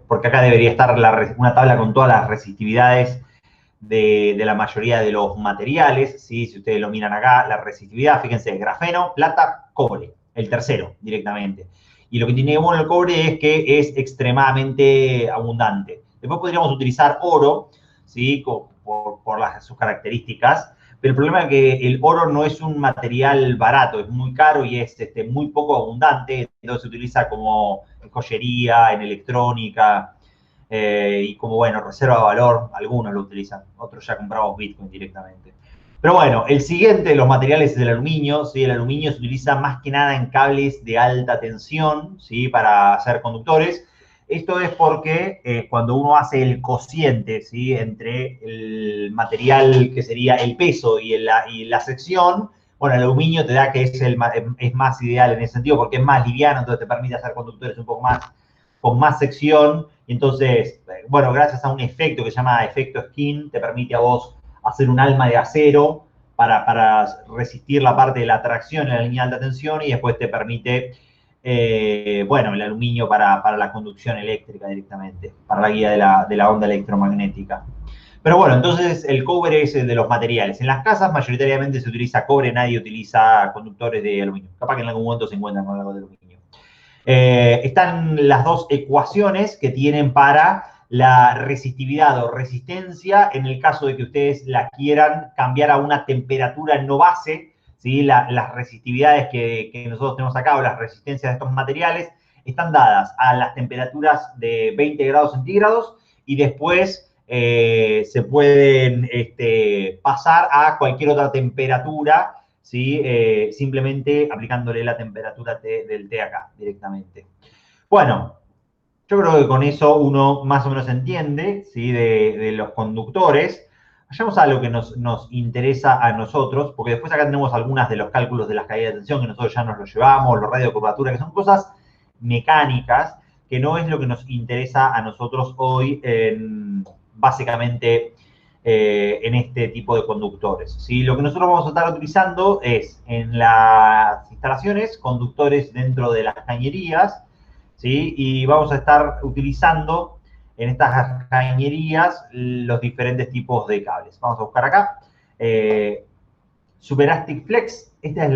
porque acá debería estar una tabla con todas las resistividades de la mayoría de los materiales, ¿sí? Si ustedes lo miran acá, la resistividad, fíjense, grafeno, plata, cobre, el tercero directamente. Y lo que tiene bueno el cobre es que es extremadamente abundante. Después podríamos utilizar oro, ¿sí? por sus características, pero el problema es que el oro no es un material barato, es muy caro y es muy poco abundante, entonces se utiliza como en joyería, en electrónica, y como, bueno, reserva de valor, algunos lo utilizan, otros ya compramos Bitcoin directamente. Pero bueno, el siguiente de los materiales es el aluminio, ¿sí? El aluminio se utiliza más que nada en cables de alta tensión, ¿sí? Para hacer conductores. Esto es porque cuando uno hace el cociente, ¿sí? Entre el material que sería el peso y la sección, bueno, el aluminio te da que es más ideal en ese sentido porque es más liviano, entonces te permite hacer conductores un poco más con más sección. Y entonces, bueno, gracias a un efecto que se llama efecto skin, te permite a vos hacer un alma de acero para resistir la parte de la tracción en la línea de alta tensión y después te permite, bueno, el aluminio para la conducción eléctrica directamente, para la guía de la onda electromagnética. Pero bueno, entonces el cobre es el de los materiales. En las casas mayoritariamente se utiliza cobre, nadie utiliza conductores de aluminio. Capaz que en algún momento se encuentran con algo de aluminio. Están las dos ecuaciones que tienen para la resistividad o resistencia en el caso de que ustedes la quieran cambiar a una temperatura no base, ¿sí? Las resistividades que nosotros tenemos acá o las resistencias de estos materiales están dadas a las temperaturas de 20 grados centígrados y después se pueden pasar a cualquier otra temperatura, ¿sí? Simplemente aplicándole la temperatura del té acá directamente. Bueno, yo creo que con eso uno más o menos entiende, ¿sí? de los conductores. Vayamos a lo que nos interesa a nosotros, porque después acá tenemos algunas de los cálculos de las caídas de tensión que nosotros ya nos los llevamos, los radios de curvatura, que son cosas mecánicas, que no es lo que nos interesa a nosotros hoy básicamente en este tipo de conductores, ¿sí? Lo que nosotros vamos a estar utilizando es en las instalaciones conductores dentro de las cañerías, ¿sí? Y vamos a estar utilizando en estas cañerías los diferentes tipos de cables. Vamos a buscar acá. Superactive Flex, este es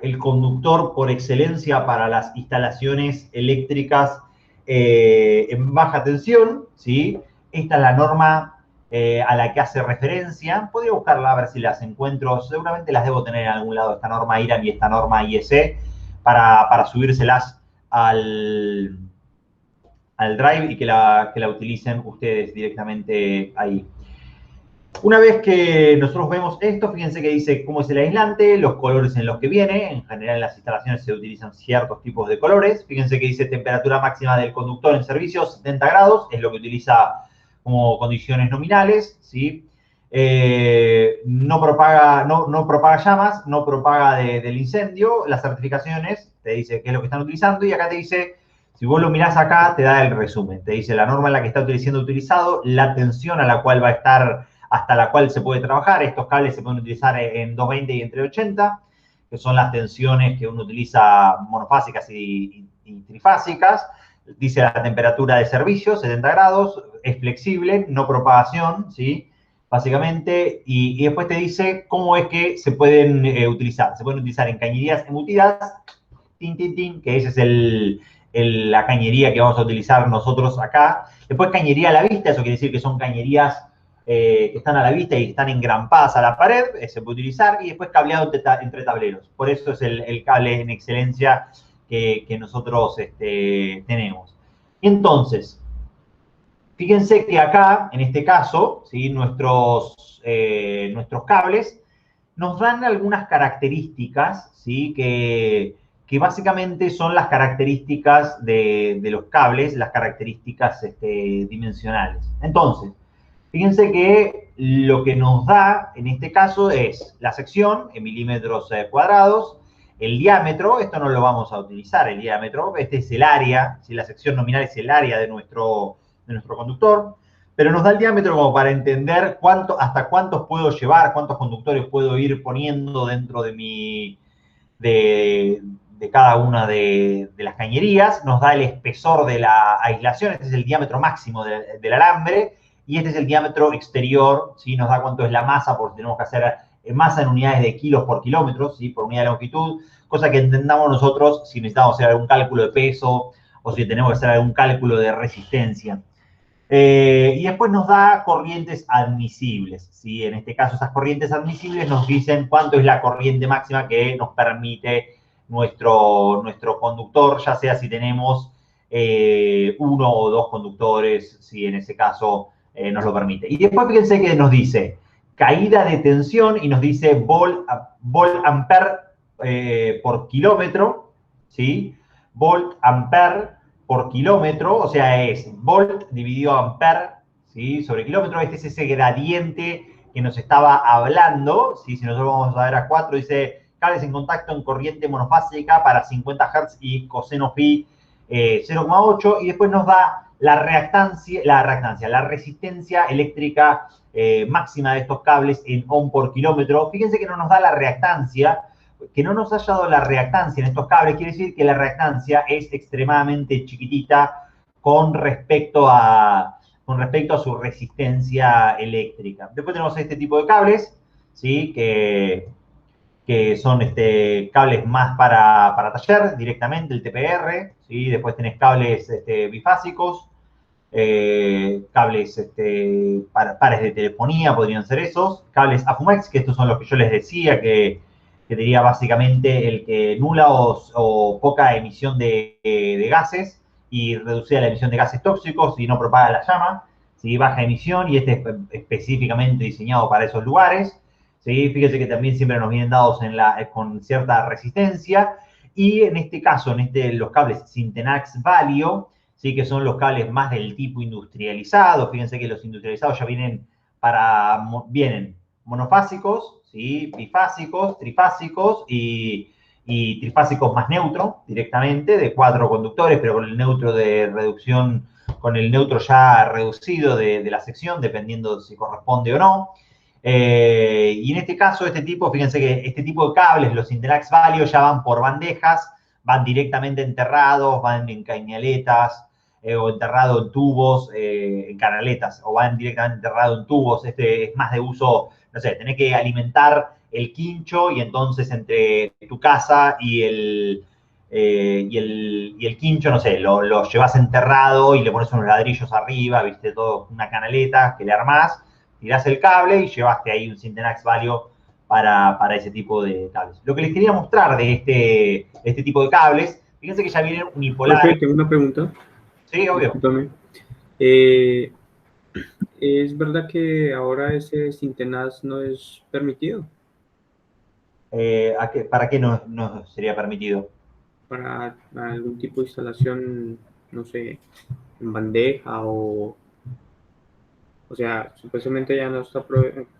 el conductor por excelencia para las instalaciones eléctricas en baja tensión, ¿sí? Esta es la norma a la que hace referencia. Podría buscarla a ver si las encuentro. Seguramente las debo tener en algún lado, esta norma IRAM y esta norma IEC, para subírselas al Drive y que la utilicen ustedes directamente ahí. Una vez que nosotros vemos esto, fíjense que dice cómo es el aislante, los colores en los que viene. En general en las instalaciones se utilizan ciertos tipos de colores. Fíjense que dice temperatura máxima del conductor en servicio, 70 grados, es lo que utiliza como condiciones nominales, ¿sí? No propaga llamas, no propaga del incendio. Las certificaciones te dice qué es lo que están utilizando y acá te dice, si vos lo mirás acá, te da el resumen. Te dice la norma en la que está siendo utilizado, la tensión a la cual va a estar, hasta la cual se puede trabajar. Estos cables se pueden utilizar en 220 y en 380, que son las tensiones que uno utiliza monofásicas y trifásicas. Dice la temperatura de servicio, 70 grados, es flexible, no propagación, ¿sí? Básicamente, y después te dice cómo es que se pueden utilizar. Se pueden utilizar en cañerías embutidas, tin, tin, tin, que ese es la cañería que vamos a utilizar nosotros acá. Después cañería a la vista, eso quiere decir que son cañerías que están a la vista y están engrampadas a la pared, se puede utilizar, y después cableado entre tableros. Por eso es el cable en excelencia que nosotros tenemos. Entonces, fíjense que acá, en este caso, ¿sí? nuestros cables nos dan algunas características, ¿sí? que básicamente son las características de los cables, las características dimensionales. Entonces, fíjense que lo que nos da en este caso es la sección en milímetros cuadrados, el diámetro, esto no lo vamos a utilizar, el diámetro, este es el área, ¿sí? La sección nominal es el área de nuestro conductor, pero nos da el diámetro como para entender hasta cuántos puedo llevar, cuántos conductores puedo ir poniendo dentro de cada una de las cañerías. Nos da el espesor de la aislación, este es el diámetro máximo del alambre, y este es el diámetro exterior, ¿sí? Nos da cuánto es la masa, porque tenemos que hacer masa en unidades de kilos por kilómetros, ¿sí? Por unidad de longitud, cosa que entendamos nosotros si necesitamos hacer algún cálculo de peso o si tenemos que hacer algún cálculo de resistencia. Y después nos da corrientes admisibles, ¿sí? En este caso, esas corrientes admisibles nos dicen cuánto es la corriente máxima que nos permite nuestro conductor, ya sea si tenemos uno o dos conductores, si en ese caso nos lo permite. Y después fíjense que nos dice caída de tensión y nos dice volt ampere por kilómetro, ¿sí? Volt ampere por kilómetro, o sea, es volt dividido ampere, ¿sí? Sobre kilómetro. Este es ese gradiente que nos estaba hablando, ¿sí? Si nosotros vamos a ver a 4, dice cables en contacto en corriente monofásica para 50 Hz y coseno phi 0,8, y después nos da la resistencia eléctrica máxima de estos cables en ohm por kilómetro. Fíjense que no nos da la reactancia. Que no nos haya dado la reactancia en estos cables quiere decir que la reactancia es extremadamente chiquitita con respecto a su resistencia eléctrica. Después tenemos este tipo de cables, ¿sí? que son cables más para taller directamente, el TPR, ¿sí? Después tenés cables bifásicos, cables pares de telefonía, podrían ser esos, cables AFUMEX, que estos son los que yo les decía, que diría básicamente el que nula o poca emisión de gases y reducida la emisión de gases tóxicos y no propaga la llama, ¿sí? Baja emisión, y este es específicamente diseñado para esos lugares, ¿sí? Fíjese que también siempre nos vienen dados con cierta resistencia, y en este caso, los cables Syntenax Valio, ¿sí? Que son los cables más del tipo industrializado. Fíjense que los industrializados ya vienen monofásicos, ¿sí? Bifásicos, trifásicos y trifásicos más neutro directamente, de 4 conductores, pero con el neutro de reducción, con el neutro ya reducido de la sección, dependiendo si corresponde o no. Y en este caso, fíjense que este tipo de cables, los Syntenax Valio, ya van por bandejas, van directamente enterrados, van en cañaletas, o enterrado en tubos, en canaletas, o van directamente enterrado en tubos. Este es más de uso, no sé, tenés que alimentar el quincho, y entonces entre tu casa y el quincho, no sé, lo llevas enterrado y le pones unos ladrillos arriba, viste, todo, una canaleta que le armás, tirás el cable y llevaste ahí un Syntenax Valio para ese tipo de cables. Lo que les quería mostrar de este tipo de cables, fíjense que ya vienen unipolares. Perfecto, tengo una pregunta. Sí, obvio. Discúlpame. ¿Es verdad que ahora ese Sintenaz no es permitido ¿Para qué no sería permitido? para algún tipo de instalación, no sé, en bandeja o sea, supuestamente ya no está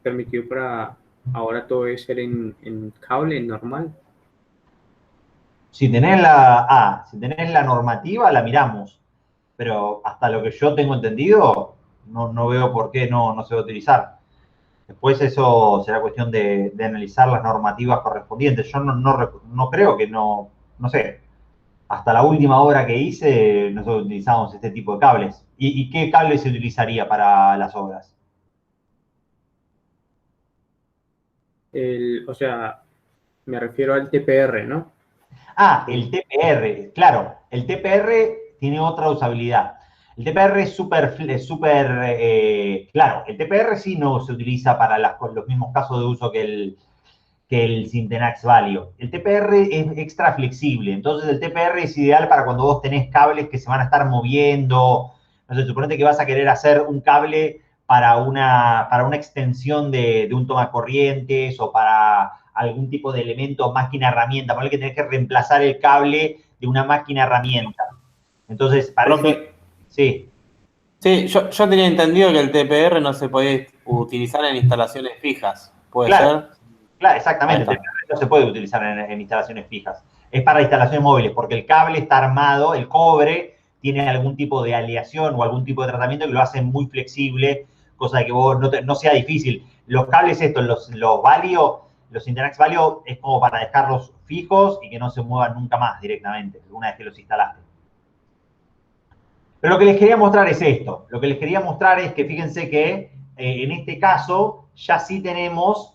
permitido para, ahora todo debe ser en cable normal? Si tenés la normativa, la miramos. Pero hasta lo que yo tengo entendido, no veo por qué no se va a utilizar. Después eso será cuestión de analizar las normativas correspondientes. Yo no creo que no sé, hasta la última obra que hice nosotros utilizamos este tipo de cables. ¿Y qué cable se utilizaría para las obras? O sea, me refiero al TPR, ¿no? Ah, el TPR, claro, el TPR tiene otra usabilidad. El TPR es claro, el TPR sí no se utiliza para los mismos casos de uso que el Syntenax Valio. El TPR es extra flexible, entonces el TPR es ideal para cuando vos tenés cables que se van a estar moviendo. No sé, suponete que vas a querer hacer un cable para una extensión de un tomacorrientes o para algún tipo de elemento, máquina herramienta. Ponle que tenés que reemplazar el cable de una máquina herramienta. Entonces, parece. Profe, Sí, sí, yo tenía entendido que el TPR no se podía utilizar en instalaciones fijas. ¿Puede claro, ser? claro, Ahí exactamente. El está. TPR no se puede utilizar en instalaciones fijas. Es para instalaciones móviles, porque el cable está armado, el cobre tiene algún tipo de aleación o algún tipo de tratamiento que lo hace muy flexible, cosa de que vos no sea difícil. Los cables estos, los Valio, los Intenax Valio, es como para dejarlos fijos y que no se muevan nunca más directamente, una vez que los instalaste. Pero lo que les quería mostrar es esto. Lo que les quería mostrar es que fíjense que en este caso ya sí tenemos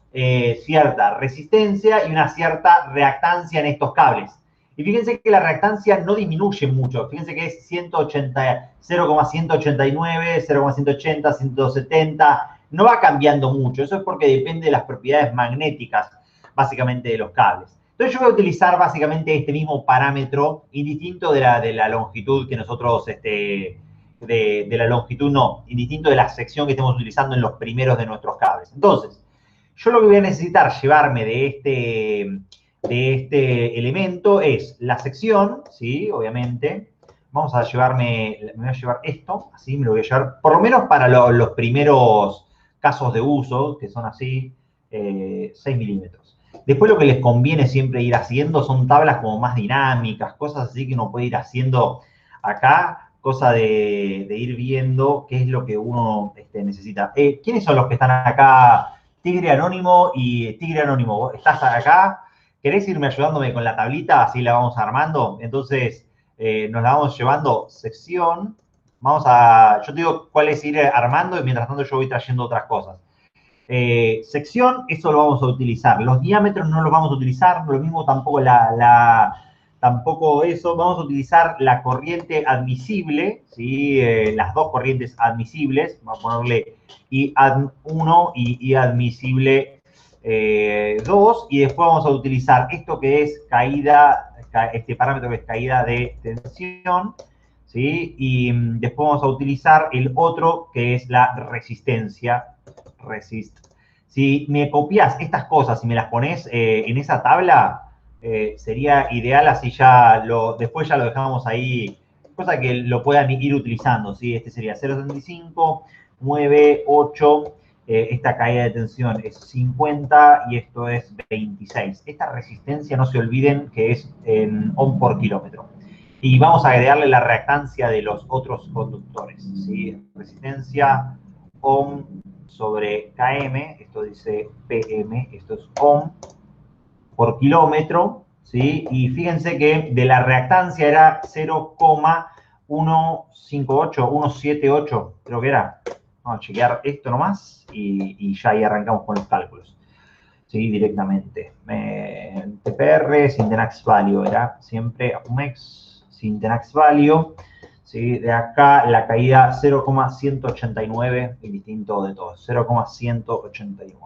cierta resistencia y una cierta reactancia en estos cables. Y fíjense que la reactancia no disminuye mucho. Fíjense que es 0,189, 0,180, 170. No va cambiando mucho. Eso es porque depende de las propiedades magnéticas, básicamente, de los cables. Entonces yo voy a utilizar básicamente este mismo parámetro, indistinto de la longitud que nosotros, de la longitud no, indistinto de la sección que estemos utilizando en los primeros de nuestros cables. Entonces, yo lo que voy a necesitar llevarme de este elemento es la sección, ¿sí? Obviamente. Vamos a llevarme, me voy a llevar esto, así me lo voy a llevar, por lo menos para los primeros casos de uso, que son así, 6 milímetros. Después lo que les conviene siempre ir haciendo son tablas como más dinámicas, cosas así que uno puede ir haciendo acá, cosa de ir viendo qué es lo que uno necesita. ¿Quiénes son los que están acá? Tigre Anónimo y Tigre Anónimo, ¿vos estás acá? ¿Querés irme ayudándome con la tablita? Así la vamos armando. Entonces, nos la vamos llevando sección. Yo te digo cuál es ir armando y mientras tanto yo voy trayendo otras cosas. Sección, eso lo vamos a utilizar. Los diámetros no los vamos a utilizar, lo mismo tampoco tampoco eso. Vamos a utilizar la corriente admisible, ¿sí? Las dos corrientes admisibles. Vamos a ponerle IAD1 y IADmisible 2. Y después vamos a utilizar esto que es caída, este parámetro que es caída de tensión, ¿sí? Y después vamos a utilizar el otro que es la resistencia. Resist. Si me copias estas cosas y me las pones en esa tabla, sería ideal, así después ya lo dejamos ahí, cosa que lo puedan ir utilizando, ¿sí? Este sería 0,75, 9, 8, esta caída de tensión es 50 y esto es 26. Esta resistencia, no se olviden que es en ohm por kilómetro. Y vamos a agregarle la reactancia de los otros conductores, ¿sí? Resistencia ohm sobre km, esto dice pm, esto es ohm por kilómetro, ¿sí? Y fíjense que de la reactancia era 0,158, 178, creo que era. Vamos a chequear esto nomás y ya ahí arrancamos con los cálculos, ¿sí? Directamente. TPR, Syntenax Value, era siempre Apumex, Syntenax Value. ¿Sí? De acá la caída 0,189, el distinto de todos, 0,189.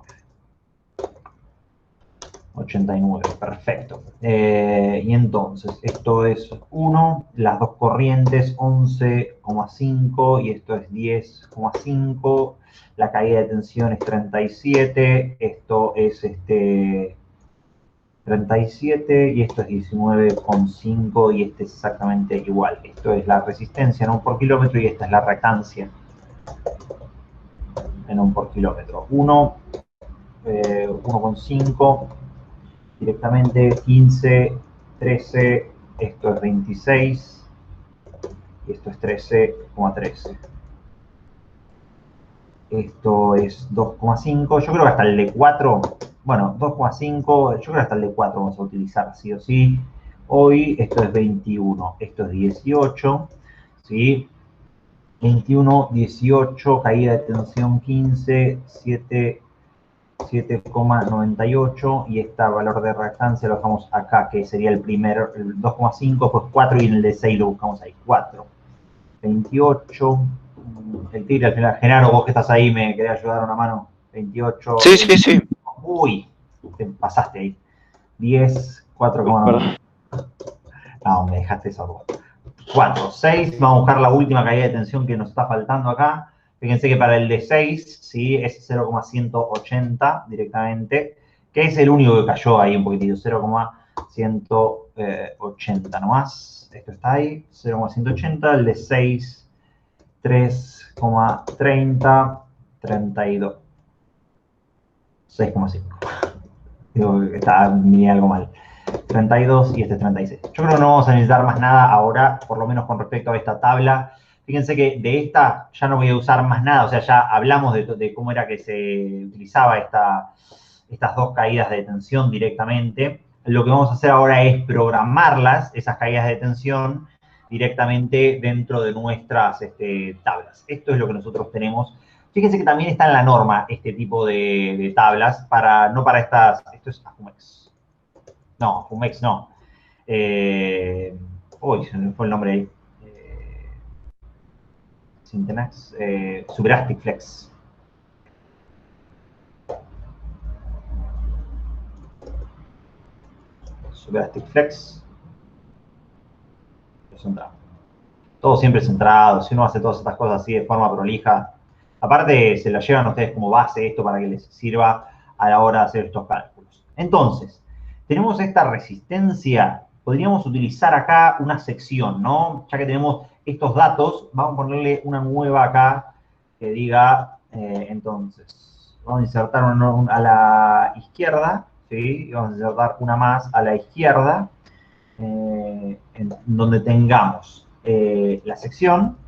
89, perfecto. Y entonces, esto es 1, las dos corrientes 11,5 y esto es 10,5. La caída de tensión es 37, esto es 37 y esto es 19,5 y este es exactamente igual. Esto es la resistencia en 1 por kilómetro y esta es la reactancia en 1 por kilómetro. 1,5 directamente, 15, 13, esto es 26 y esto es 13,13. Esto es 2,5. Yo creo que hasta el de 4, bueno, 2,5, yo creo que hasta el de 4 vamos a utilizar sí o sí. Hoy esto es 21, esto es 18, ¿sí? 21, 18, caída de tensión 15, 7,98 y este valor de reactancia lo dejamos acá, que sería el primero, el 2,5, pues 4 y en el de 6 lo buscamos ahí, 4. 28, el tigre al final. Genaro, vos que estás ahí, ¿me querés ayudar una mano? 28. Sí, sí, sí. Uy, te pasaste ahí. 10, 4,9. No, me dejaste eso vos. 4, 6, vamos a buscar la última caída de tensión que nos está faltando acá. Fíjense que para el de 6, ¿sí? Es 0,180 directamente, que es el único que cayó ahí un poquitito, 0,180 nomás. Esto está ahí, 0,180, el de 6, 3,30, 32. 6,5. Digo, está ni algo mal. 32 y este es 36. Yo creo que no vamos a necesitar más nada ahora, por lo menos con respecto a esta tabla. Fíjense que de esta ya no voy a usar más nada, o sea, ya hablamos de cómo era que se utilizaba estas dos caídas de tensión directamente. Lo que vamos a hacer ahora es programarlas, esas caídas de tensión, directamente dentro de nuestras tablas. Esto es lo que nosotros tenemos. Fíjense que también está en la norma este tipo de tablas, no para estas, esto es Ajumex. No, Ajumex no. Uy, se me fue el nombre ahí. Syntenax, Superastic Flex. Superastic Flex. Todo siempre centrado. Si uno hace todas estas cosas así de forma prolija, aparte se la llevan ustedes como base esto para que les sirva a la hora de hacer estos cálculos. Entonces, tenemos esta resistencia. Podríamos utilizar acá una sección, ¿no? Ya que tenemos estos datos, vamos a ponerle una nueva acá que diga, entonces, vamos a insertar a la izquierda, ¿sí? Y vamos a insertar una más a la izquierda, en donde tengamos la sección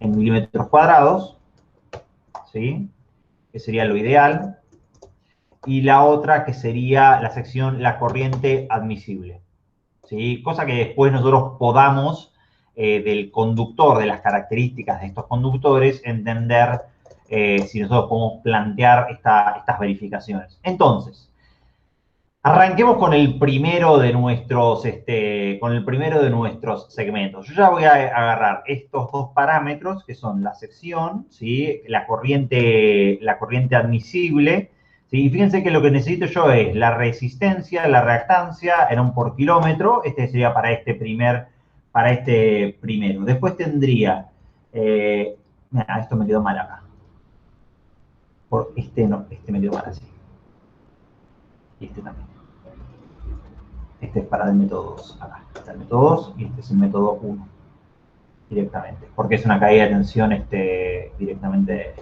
en milímetros cuadrados, ¿sí? Que sería lo ideal. Y la otra que sería la sección, la corriente admisible, ¿sí? Cosa que después nosotros podamos, del conductor, de las características de estos conductores, entender si nosotros podemos plantear estas verificaciones. Entonces, arranquemos con el primero de nuestros, segmentos. Yo ya voy a agarrar estos dos parámetros, que son la sección, ¿sí? La corriente admisible, ¿sí? Y fíjense que lo que necesito yo es la resistencia, la reactancia en 1 por kilómetro. Este sería para este primero. Después tendría, mira, esto me quedó mal acá. Este me quedó mal así. Y este también. Este es para el método 2. Acá está el método 2 y este es el método 1. Directamente. Porque es una caída de tensión directamente.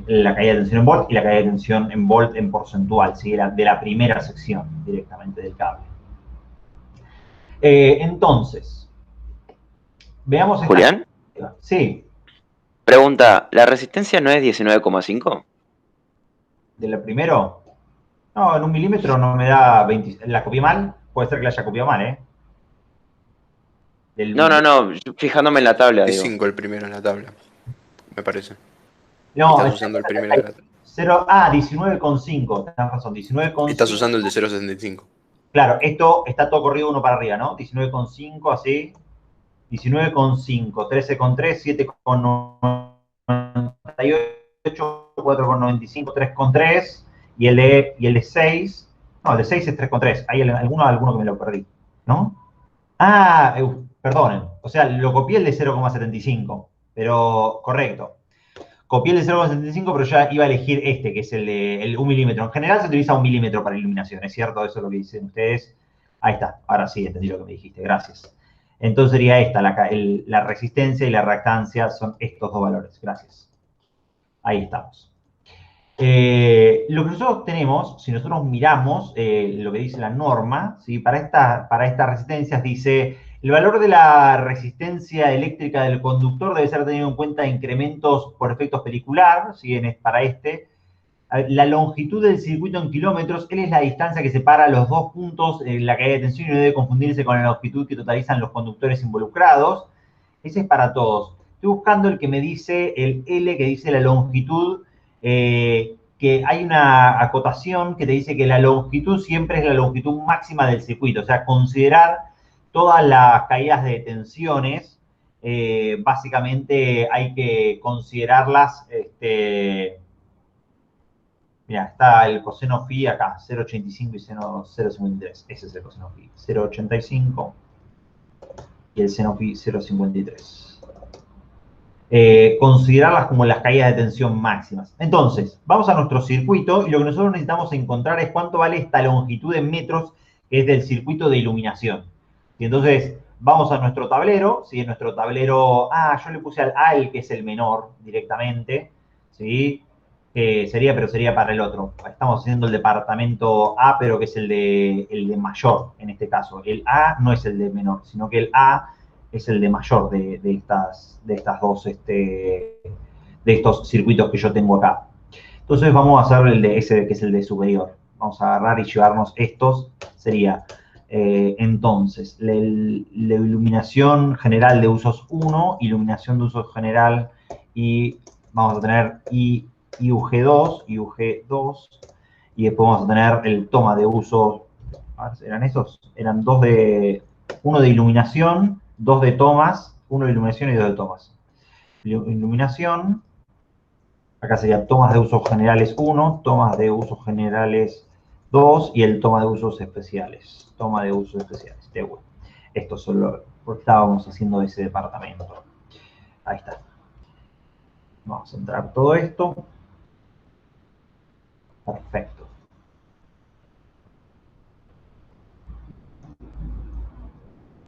La caída de tensión en volt y la caída de tensión en volt en porcentual, ¿sí? De la primera sección directamente del cable. Entonces, veamos esta. Julián, Sí, pregunta, ¿la resistencia no es 19,5? de la primero. No, en 1 milímetro no me da 20. ¿La copié mal? Puede ser que la haya copiado mal, ¿eh? No, yo fijándome en la tabla, Es digo. 5 el primero en la tabla, me parece. No, Estás usando el primero de la tabla. 19,5. Tenés razón, 19,5. Estás usando el de 0,75. Claro, esto está todo corrido uno para arriba, ¿no? 19,5 así. 19,5, 13,3, 7,98, 4,95, 3,3 y el de 6, no, el de 6 es 3,3. Hay alguno que me lo perdí, ¿no? Ah, perdonen, o sea, lo copié el de 0,75, pero correcto. Copié el de 0,75, pero ya iba a elegir este, que es el de 1 milímetro. En general se utiliza 1 milímetro para iluminación, ¿es cierto? Eso es lo que dicen ustedes. Ahí está, ahora sí entendí lo que me dijiste, gracias. Entonces sería esta, la resistencia y la reactancia son estos dos valores, gracias. Ahí estamos. Lo que nosotros tenemos, si nosotros miramos lo que dice la norma, ¿sí? Para estas resistencias dice, el valor de la resistencia eléctrica del conductor debe ser tenido en cuenta incrementos por efectos pelicular, ¿sí? Para este. La longitud del circuito en kilómetros, él es la distancia que separa los dos puntos en la caída de tensión y no debe confundirse con la longitud que totalizan los conductores involucrados. Ese es para todos. Estoy buscando el que me dice el L, que dice la longitud, que hay una acotación que te dice que la longitud siempre es la longitud máxima del circuito. O sea, considerar todas las caídas de tensiones, básicamente hay que considerarlas, mira, está el coseno phi acá, 0,85 y seno 0,53. Ese es el coseno phi, 0,85 y el seno phi 0,53. Considerarlas como las caídas de tensión máximas. Entonces, vamos a nuestro circuito y lo que nosotros necesitamos encontrar es cuánto vale esta longitud en metros que es del circuito de iluminación. Y entonces, vamos a nuestro tablero, ¿sí? En nuestro tablero, yo le puse al que es el menor directamente, ¿sí? Pero sería para el otro. Estamos haciendo el departamento A, pero que es el de mayor, en este caso. El A no es el de menor, sino que el A es el de mayor de estos circuitos que yo tengo acá. Entonces vamos a hacer el de ese, que es el de superior. Vamos a agarrar y llevarnos estos. Sería, entonces, la iluminación general de usos 1, iluminación de uso general, y vamos a tener IUG2, y después vamos a tener el toma de uso, a ver, ¿eran esos? Eran uno de iluminación, 2 de tomas, 1 de iluminación y 2 de tomas. Iluminación, acá sería tomas de usos generales 1, tomas de usos generales 2 y el toma de usos especiales. Toma de usos especiales, TW. Esto solo estábamos haciendo ese departamento. Ahí está. Vamos a entrar todo esto. Perfecto.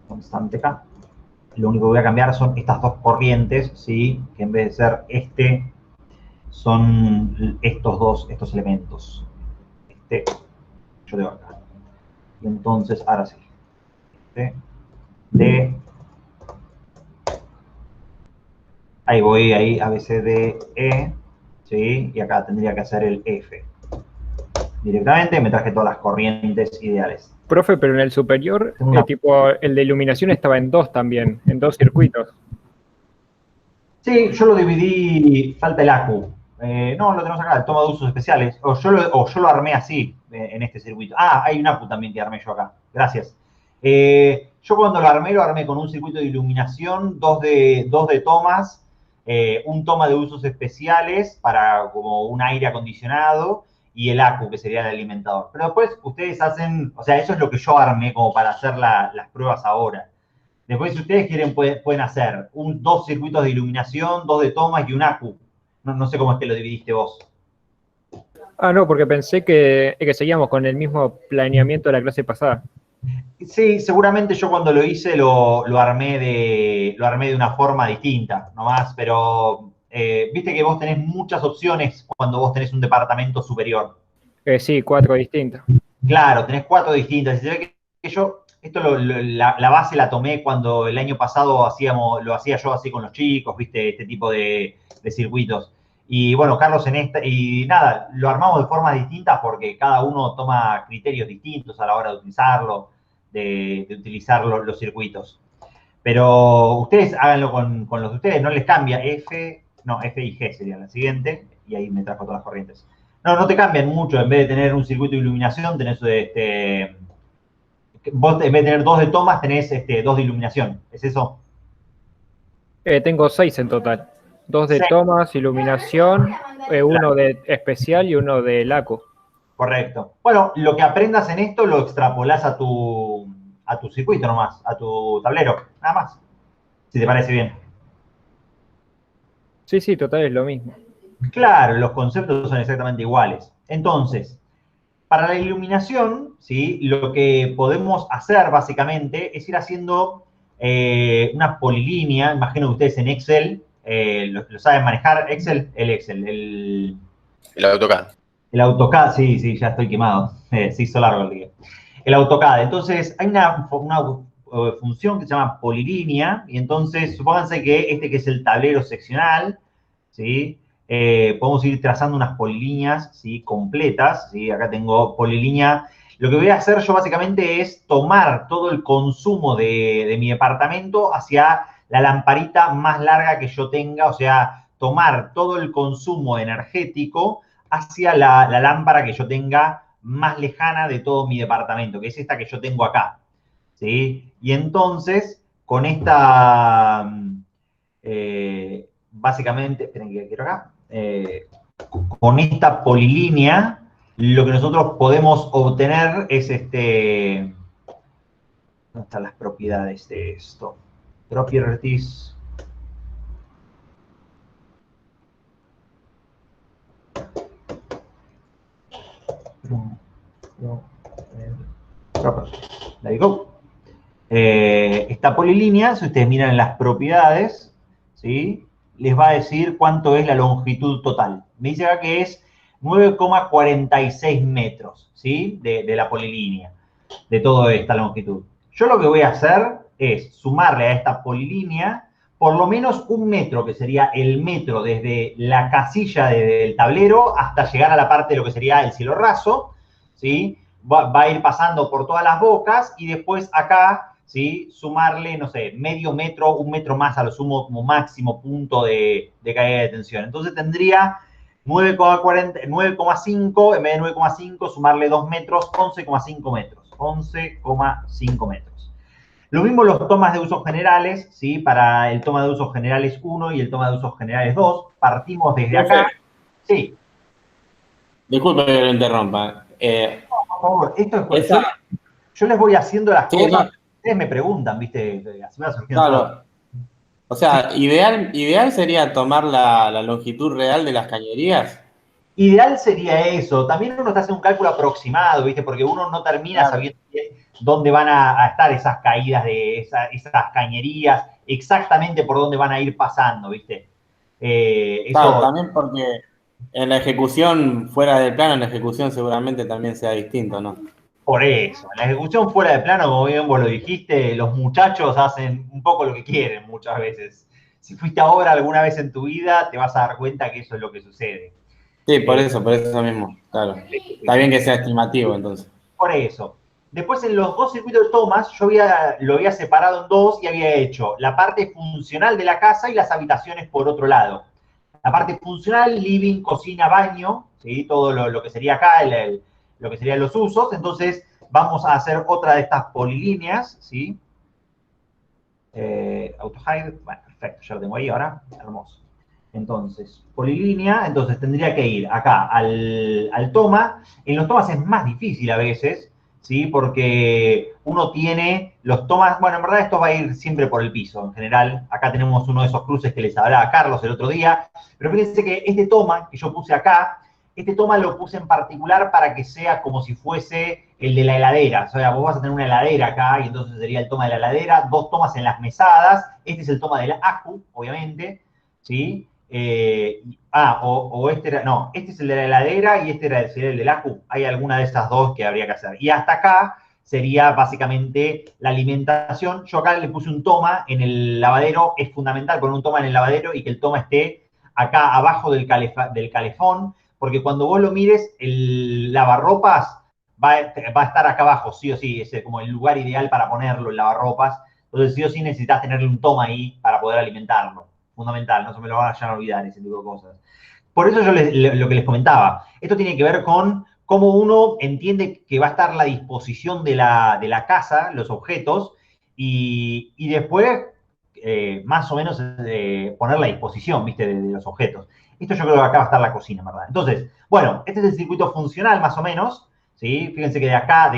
Constante acá. Lo único que voy a cambiar son estas dos corrientes, ¿sí? Que en vez de ser son estos elementos. Yo tengo acá. Y entonces, ahora sí. Ahí voy, ahí, A, B, C, D, E, ¿sí? Y acá tendría que hacer el F. Directamente me traje todas las corrientes ideales. Profe, pero en el superior, el de iluminación estaba en 2 también, en 2 circuitos. Sí, yo lo dividí, falta el ACU. No, lo tenemos acá, el toma de usos especiales. O yo lo armé así, en este circuito. Hay un ACU también que armé yo acá. Gracias. Yo cuando lo armé con un circuito de iluminación, 2 de tomas, un toma de usos especiales para como un aire acondicionado, y el ACU, que sería el alimentador. Pero después ustedes hacen, o sea, eso es lo que yo armé como para hacer las pruebas ahora. Después, si ustedes quieren, pueden hacer 2 circuitos de iluminación, 2 de tomas y un ACU. No sé cómo es que lo dividiste vos. No, porque pensé que seguíamos con el mismo planeamiento de la clase pasada. Sí, seguramente yo cuando lo hice lo armé de una forma distinta, nomás, pero viste que vos tenés muchas opciones cuando vos tenés un departamento superior. Sí, 4 distintas. Claro, tenés 4 distintas. Y se ve que yo, la base la tomé cuando el año pasado lo hacía yo así con los chicos, viste, este tipo de circuitos. Y bueno, Carlos y nada, lo armamos de formas distintas porque cada uno toma criterios distintos a la hora de utilizarlo, de utilizar los circuitos. Pero ustedes háganlo con los de ustedes, no les cambia. F y G sería la siguiente, y ahí me trajo todas las corrientes. No te cambian mucho, en vez de tener un circuito de iluminación, tenés vos en vez de tener 2 de tomas, tenés 2 de iluminación, ¿es eso? Tengo 6 en total. 2 de tomas, iluminación, 1 de especial y 1 de ACU. Correcto. Bueno, lo que aprendas en esto lo extrapolás a tu circuito nomás, a tu tablero, nada más, si te parece bien. Sí, sí, total, es lo mismo. Claro, los conceptos son exactamente iguales. Entonces, para la iluminación, ¿sí? Lo que podemos hacer básicamente es ir haciendo una polilínea. Imagino que ustedes en Excel, lo saben manejar, Excel, El AutoCAD. el AutoCAD, sí, ya estoy quemado. Se hizo largo el día. El AutoCAD. Entonces, hay una función que se llama polilínea, y entonces, supónganse que que es el tablero seccional, ¿sí? Podemos ir trazando unas polilíneas, ¿sí? Completas, ¿sí? Acá tengo polilínea. Lo que voy a hacer yo básicamente es tomar todo el consumo de mi departamento hacia la lamparita más larga que yo tenga, o sea, tomar todo el consumo energético hacia la lámpara que yo tenga más lejana de todo mi departamento, que es esta que yo tengo acá, ¿sí? Y entonces, con esta, básicamente, esperen que quiero acá, con esta polilínea, lo que nosotros podemos obtener es ¿dónde están las propiedades de esto? Properties. There you go. Esta polilínea, si ustedes miran en las propiedades, ¿sí? Les va a decir cuánto es la longitud total. Me dice acá que es 9,46 metros, ¿sí? De la polilínea, de toda esta longitud. Yo lo que voy a hacer es sumarle a esta polilínea por lo menos 1 metro, que sería el metro desde la casilla del tablero hasta llegar a la parte de lo que sería el cielo raso, ¿sí? Va a ir pasando por todas las bocas y después acá, ¿sí? Sumarle, no sé, medio metro, 1 metro más a lo sumo como máximo punto de caída de tensión. Entonces tendría 9,5, en vez de 9,5, sumarle 2 metros, 11,5 metros. 11,5 metros. Lo mismo los tomas de usos generales, ¿sí? Para el toma de usos generales 1 y el toma de usos generales 2, partimos desde acá. Sí. Disculpe que lo interrumpa. Por favor, esto es yo les voy haciendo las cosas, ustedes me preguntan, ¿viste? Así me va surgiendo todo. O sea, ideal sería tomar la longitud real de las cañerías. Ideal sería eso. También uno está haciendo un cálculo aproximado, ¿viste? Porque uno no termina sabiendo bien dónde van a estar esas caídas de esas cañerías, exactamente por dónde van a ir pasando, ¿viste? Claro, también porque en la ejecución fuera del plano, en la ejecución seguramente también sea distinto, ¿no? Por eso, en la ejecución fuera de plano, como bien vos lo dijiste, los muchachos hacen un poco lo que quieren muchas veces. Si fuiste a obra alguna vez en tu vida, te vas a dar cuenta que eso es lo que sucede. Sí, por eso mismo, claro. Está bien que sea estimativo, entonces. Por eso. Después en los dos circuitos de tomas, yo lo había separado en dos y había hecho la parte funcional de la casa y las habitaciones por otro lado. La parte funcional, living, cocina, baño, ¿sí? Todo lo que sería acá, lo que serían los usos. Entonces vamos a hacer otra de estas polilíneas, ¿sí? Auto-hide, bueno, perfecto, ya lo tengo ahí ahora, hermoso. Entonces, polilínea, entonces tendría que ir acá al toma. En los tomas es más difícil a veces, ¿sí? Porque uno tiene los tomas, bueno, en verdad esto va a ir siempre por el piso en general. Acá tenemos uno de esos cruces que les hablaba Carlos el otro día. Pero fíjense que este toma que yo puse acá, este toma lo puse en particular para que sea como si fuese el de la heladera. O sea, vos vas a tener una heladera acá y entonces sería el toma de la heladera, 2 tomas en las mesadas. Este es el toma de la ACU, obviamente, ¿sí? Este era, no, este es el de la heladera y sería el del ACU. Hay alguna de estas dos que habría que hacer. Y hasta acá sería básicamente la alimentación. Yo acá le puse un toma en el lavadero. Es fundamental poner un toma en el lavadero y que el toma esté acá abajo del calefón, porque cuando vos lo mires, el lavarropas va a estar acá abajo, sí o sí. Es como el lugar ideal para ponerlo, el lavarropas. Entonces, sí o sí necesitas tenerle un toma ahí para poder alimentarlo. Fundamental, no se me lo vayan a olvidar ese tipo de cosas. Por eso yo lo que les comentaba, esto tiene que ver con cómo uno entiende que va a estar la disposición de la casa, los objetos, y después más o menos poner la disposición, ¿viste? De los objetos. Esto yo creo que acá va a estar la cocina, ¿verdad? Entonces, bueno, este es el circuito funcional más o menos, ¿sí? Fíjense que de acá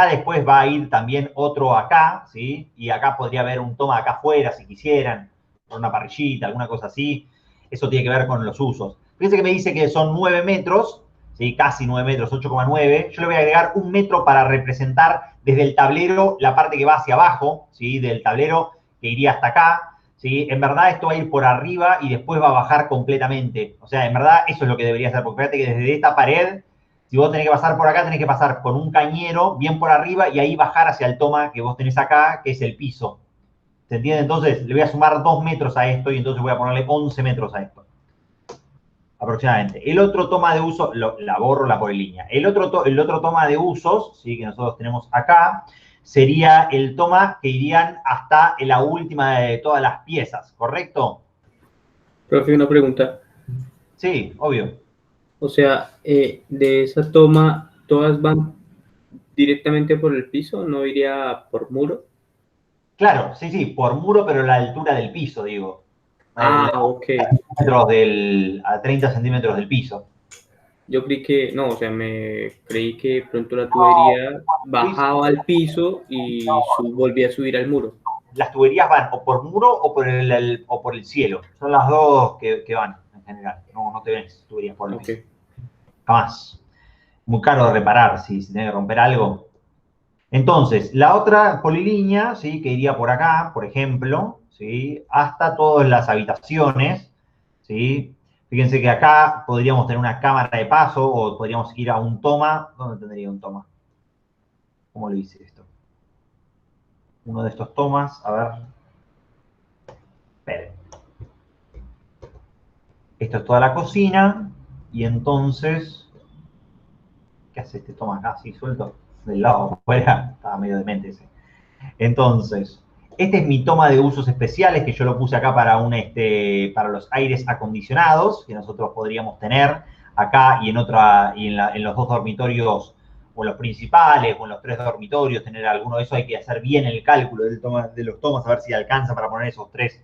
después va a ir también otro acá, ¿sí? Y acá podría haber un toma acá afuera si quisieran, con una parrillita, alguna cosa así. Eso tiene que ver con los usos. Fíjense que me dice que son 9 metros, ¿sí? Casi 9 metros, 8,9. Yo le voy a agregar 1 metro para representar desde el tablero la parte que va hacia abajo, ¿sí? Del tablero que iría hasta acá. ¿Sí? En verdad esto va a ir por arriba y después va a bajar completamente. O sea, en verdad eso es lo que debería hacer, porque fíjate que desde esta pared, si vos tenés que pasar por acá, tenés que pasar con un cañero bien por arriba y ahí bajar hacia el toma que vos tenés acá, que es el piso. ¿Se entiende? Entonces le voy a sumar 2 metros a esto y entonces voy a ponerle 11 metros a esto. Aproximadamente. El otro toma de uso, la borro la polilínea. El otro toma de usos, ¿sí? Que nosotros tenemos acá, sería el toma que irían hasta la última de todas las piezas, ¿correcto? Profe, una pregunta. Sí, obvio. O sea, de esa toma, ¿todas van directamente por el piso? ¿No iría por muro? Claro, sí, por muro, pero la altura del piso, digo. Ok. A 30 centímetros del piso. Yo creí que, no, o sea, creí que pronto la tubería bajaba al piso y volvía a subir al muro. Las tuberías van o por muro o por el cielo. Son las dos que van en general. No te ves tuberías por el piso. Jamás. Muy caro de reparar si se tiene que romper algo. Entonces, la otra polilínea, ¿sí? Que iría por acá, por ejemplo, ¿sí? Hasta todas las habitaciones, ¿sí? Fíjense que acá podríamos tener una cámara de paso o podríamos ir a un toma. ¿Dónde tendría un toma? ¿Cómo lo hice esto? Uno de estos tomas, a ver. Esperen. Esto es toda la cocina y entonces, ¿qué hace este toma acá así suelto? Del lado afuera, estaba medio demente ese. Entonces, este es mi toma de usos especiales que yo lo puse acá para los aires acondicionados que nosotros podríamos tener acá y en los 2 dormitorios o en los principales o en los 3 dormitorios, tener alguno de esos. Hay que hacer bien el cálculo de los tomas, a ver si alcanza para poner esos tres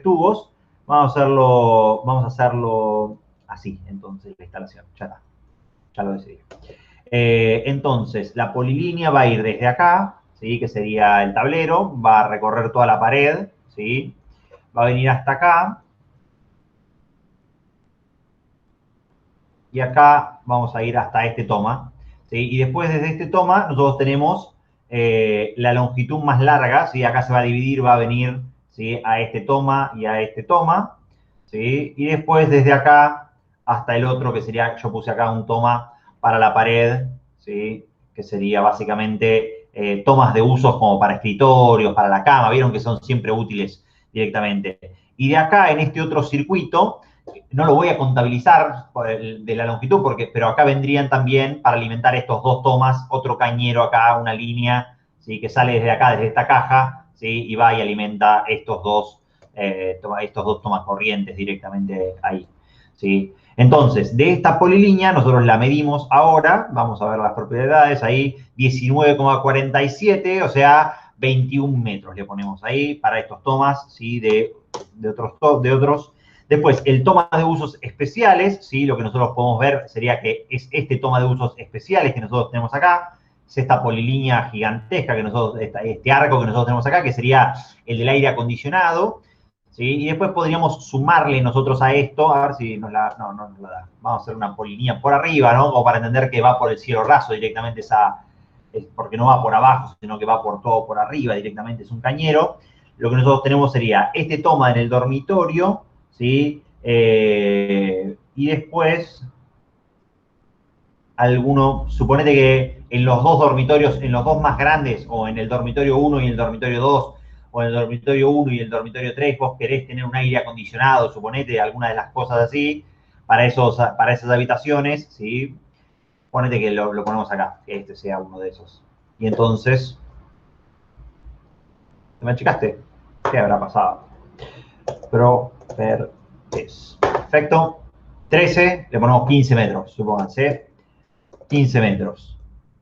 tubos. Vamos a hacerlo así, entonces, la instalación. Ya está. Ya lo decidí. Entonces, la polilínea va a ir desde acá, ¿sí? Que sería el tablero, va a recorrer toda la pared, ¿sí? Va a venir hasta acá. Y acá vamos a ir hasta este toma, ¿sí? Y después desde este toma nosotros tenemos la longitud más larga, ¿sí? Acá se va a dividir, va a venir, ¿sí? A este toma y a este toma, ¿sí? Y después desde acá hasta el otro, que sería, yo puse acá un toma para la pared, ¿sí? Que sería básicamente tomas de usos como para escritorios, para la cama, vieron que son siempre útiles directamente. Y de acá, en este otro circuito, no lo voy a contabilizar de la longitud, pero acá vendrían también para alimentar estos 2 tomas, otro cañero acá, una línea, ¿sí? Que sale desde acá, desde esta caja, ¿sí? Y va y alimenta estos dos tomas corrientes directamente ahí, ¿sí? Entonces, de esta polilínea nosotros la medimos ahora, vamos a ver las propiedades ahí, 19,47, o sea, 21 metros le ponemos ahí para estos tomas, ¿sí? De otros. Después, el toma de usos especiales, ¿sí? Lo que nosotros podemos ver sería que es este toma de usos especiales que nosotros tenemos acá, es esta polilínea gigantesca este arco que nosotros tenemos acá, que sería el del aire acondicionado, ¿sí? Y después podríamos sumarle nosotros a esto, a ver si no nos la da. Vamos a hacer una polilínea por arriba, ¿no? Como para entender que va por el cielo raso directamente porque no va por abajo, sino que va por todo por arriba directamente, es un cañero. Lo que nosotros tenemos sería este toma en el dormitorio, ¿sí? Y después, suponete que en los 2 dormitorios, en los 2 más grandes, o en el dormitorio 1 y el dormitorio 2, o en el dormitorio 1 y el dormitorio 3, vos querés tener un aire acondicionado, suponete, alguna de las cosas así, para esas habitaciones, ¿sí? Ponete que lo ponemos acá, que este sea uno de esos. Y entonces, ¿te me achicaste? ¿Qué habrá pasado? Perfecto. 13, le ponemos 15 metros, supónganse. 15 metros.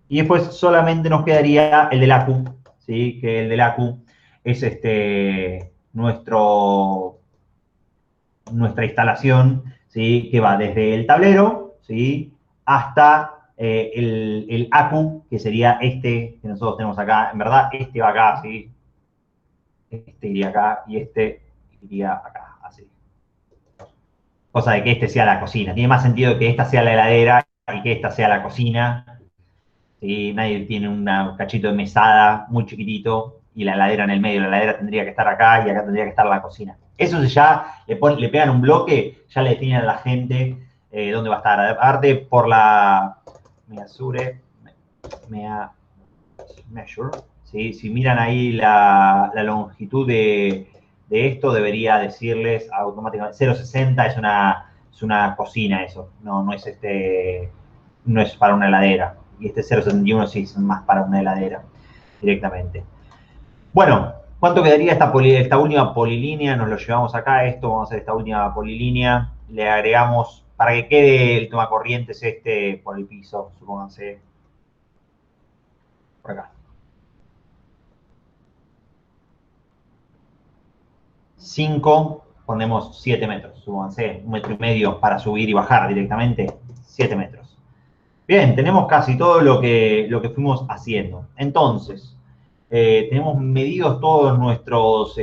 Y después solamente nos quedaría el del ACU, ¿sí? Que el del ACU es nuestra instalación, ¿sí? Que va desde el tablero, ¿sí? Hasta el ACU, que sería este que nosotros tenemos acá. En verdad, este va acá, ¿sí? Este iría acá y este iría acá, así. Cosa de que este sea la cocina. Tiene más sentido que esta sea la heladera y que esta sea la cocina. ¿Sí? Nadie tiene un cachito de mesada muy chiquitito y la heladera en el medio. La heladera tendría que estar acá y acá tendría que estar la cocina. Eso ya le pegan un bloque, ya le definen a la gente dónde va a estar. Aparte, por la measure, ¿sí? Si miran ahí la longitud de esto, debería decirles automáticamente 0,60 es una cocina eso, no es para una heladera. Y este 0,71 sí es más para una heladera directamente. Bueno, ¿cuánto quedaría esta última polilínea? Nos lo llevamos acá, esto, vamos a hacer esta última polilínea, le agregamos, para que quede el tomacorrientes por el piso, supónganse, por acá. 5, ponemos 7 metros, súbanse, 1,5 metros para subir y bajar directamente, 7 metros. Bien, tenemos casi todo lo que fuimos haciendo. Entonces, tenemos medidos todos nuestros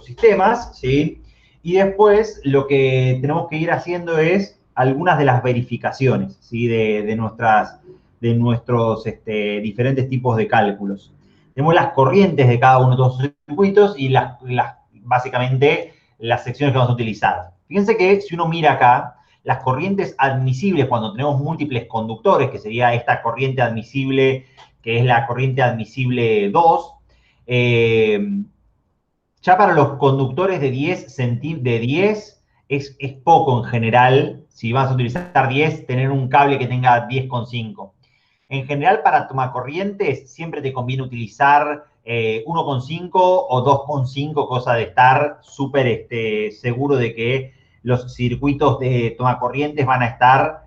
sistemas, ¿sí? Y después lo que tenemos que ir haciendo es algunas de las verificaciones, ¿sí? De nuestros diferentes tipos de cálculos. Tenemos las corrientes de cada uno de los circuitos y básicamente las secciones que vamos a utilizar. Fíjense que si uno mira acá, las corrientes admisibles cuando tenemos múltiples conductores, que sería esta corriente admisible, que es la corriente admisible 2, ya para los conductores de 10 es poco en general. Si vas a utilizar 10, tener un cable que tenga 10,5. En general, para tomacorrientes, siempre te conviene utilizar 1,5 o 2,5, cosa de estar súper seguro de que los circuitos de tomacorrientes van a estar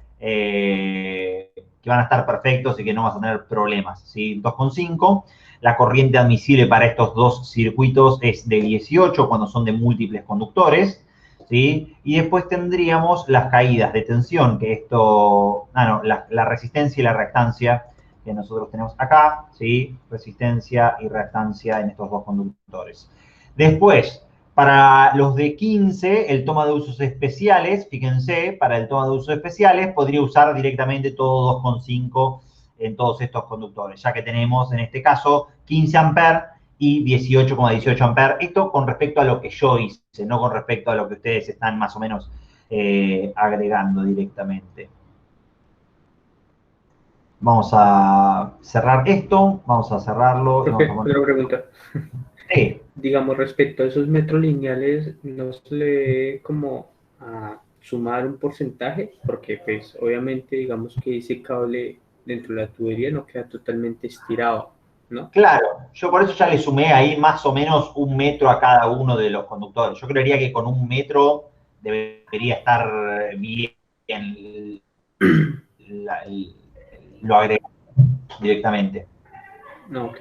perfectos y que no vas a tener problemas, ¿sí? 2,5. La corriente admisible para estos dos circuitos es de 18 cuando son de múltiples conductores, ¿sí? Y después tendríamos las caídas de tensión, que la resistencia y la reactancia que nosotros tenemos acá, ¿sí? Resistencia y reactancia en estos dos conductores. Después, para los de 15, el toma de usos especiales, fíjense, para el toma de usos especiales podría usar directamente todo 2,5 en todos estos conductores, ya que tenemos en este caso 15 amperes y 18,18 amperes. Esto con respecto a lo que yo hice, no con respecto a lo que ustedes están más o menos agregando directamente. Vamos a cerrar esto, vamos a cerrarlo. Profe, una pregunta. Sí. Digamos, respecto a esos metros lineales, ¿no se le ve como a sumar un porcentaje? Porque, pues, obviamente, digamos que ese cable dentro de la tubería no queda totalmente estirado, ¿no? Claro, yo por eso ya le sumé ahí más o menos 1 metro a cada uno de los conductores. Yo creería que con 1 metro debería estar bien lo agrego directamente. No, ok.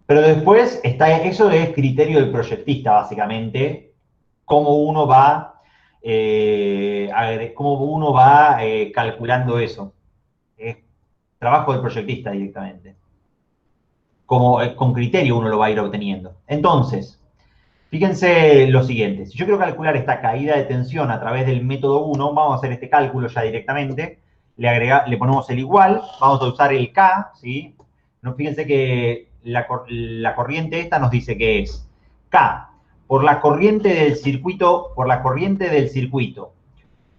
Pero después eso es criterio del proyectista, básicamente, cómo uno va calculando eso. Es trabajo del proyectista directamente. Con criterio uno lo va a ir obteniendo. Entonces, fíjense lo siguiente. Si yo quiero calcular esta caída de tensión a través del método 1, vamos a hacer este cálculo ya directamente. Le ponemos el igual, vamos a usar el K, ¿sí? Fíjense que la corriente esta nos dice que es K por la corriente del circuito,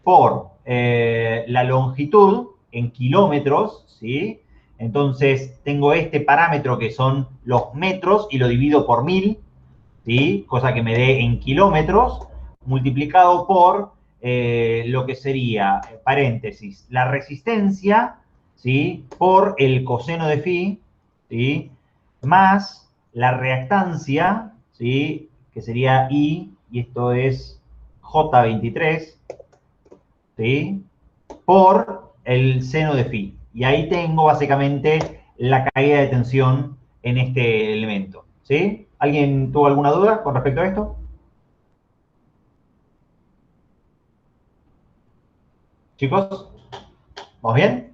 por la longitud en kilómetros, ¿sí? Entonces tengo este parámetro que son los metros y lo divido por 1000, ¿sí? Cosa que me dé en kilómetros, multiplicado por lo que sería, paréntesis, la resistencia, ¿sí? Por el coseno de phi, ¿sí? Más la reactancia, ¿sí? Que sería I, y esto es J23, ¿sí? Por el seno de phi. Y ahí tengo básicamente la caída de tensión en este elemento, ¿sí? ¿Alguien tuvo alguna duda con respecto a esto? Chicos, ¿vamos bien?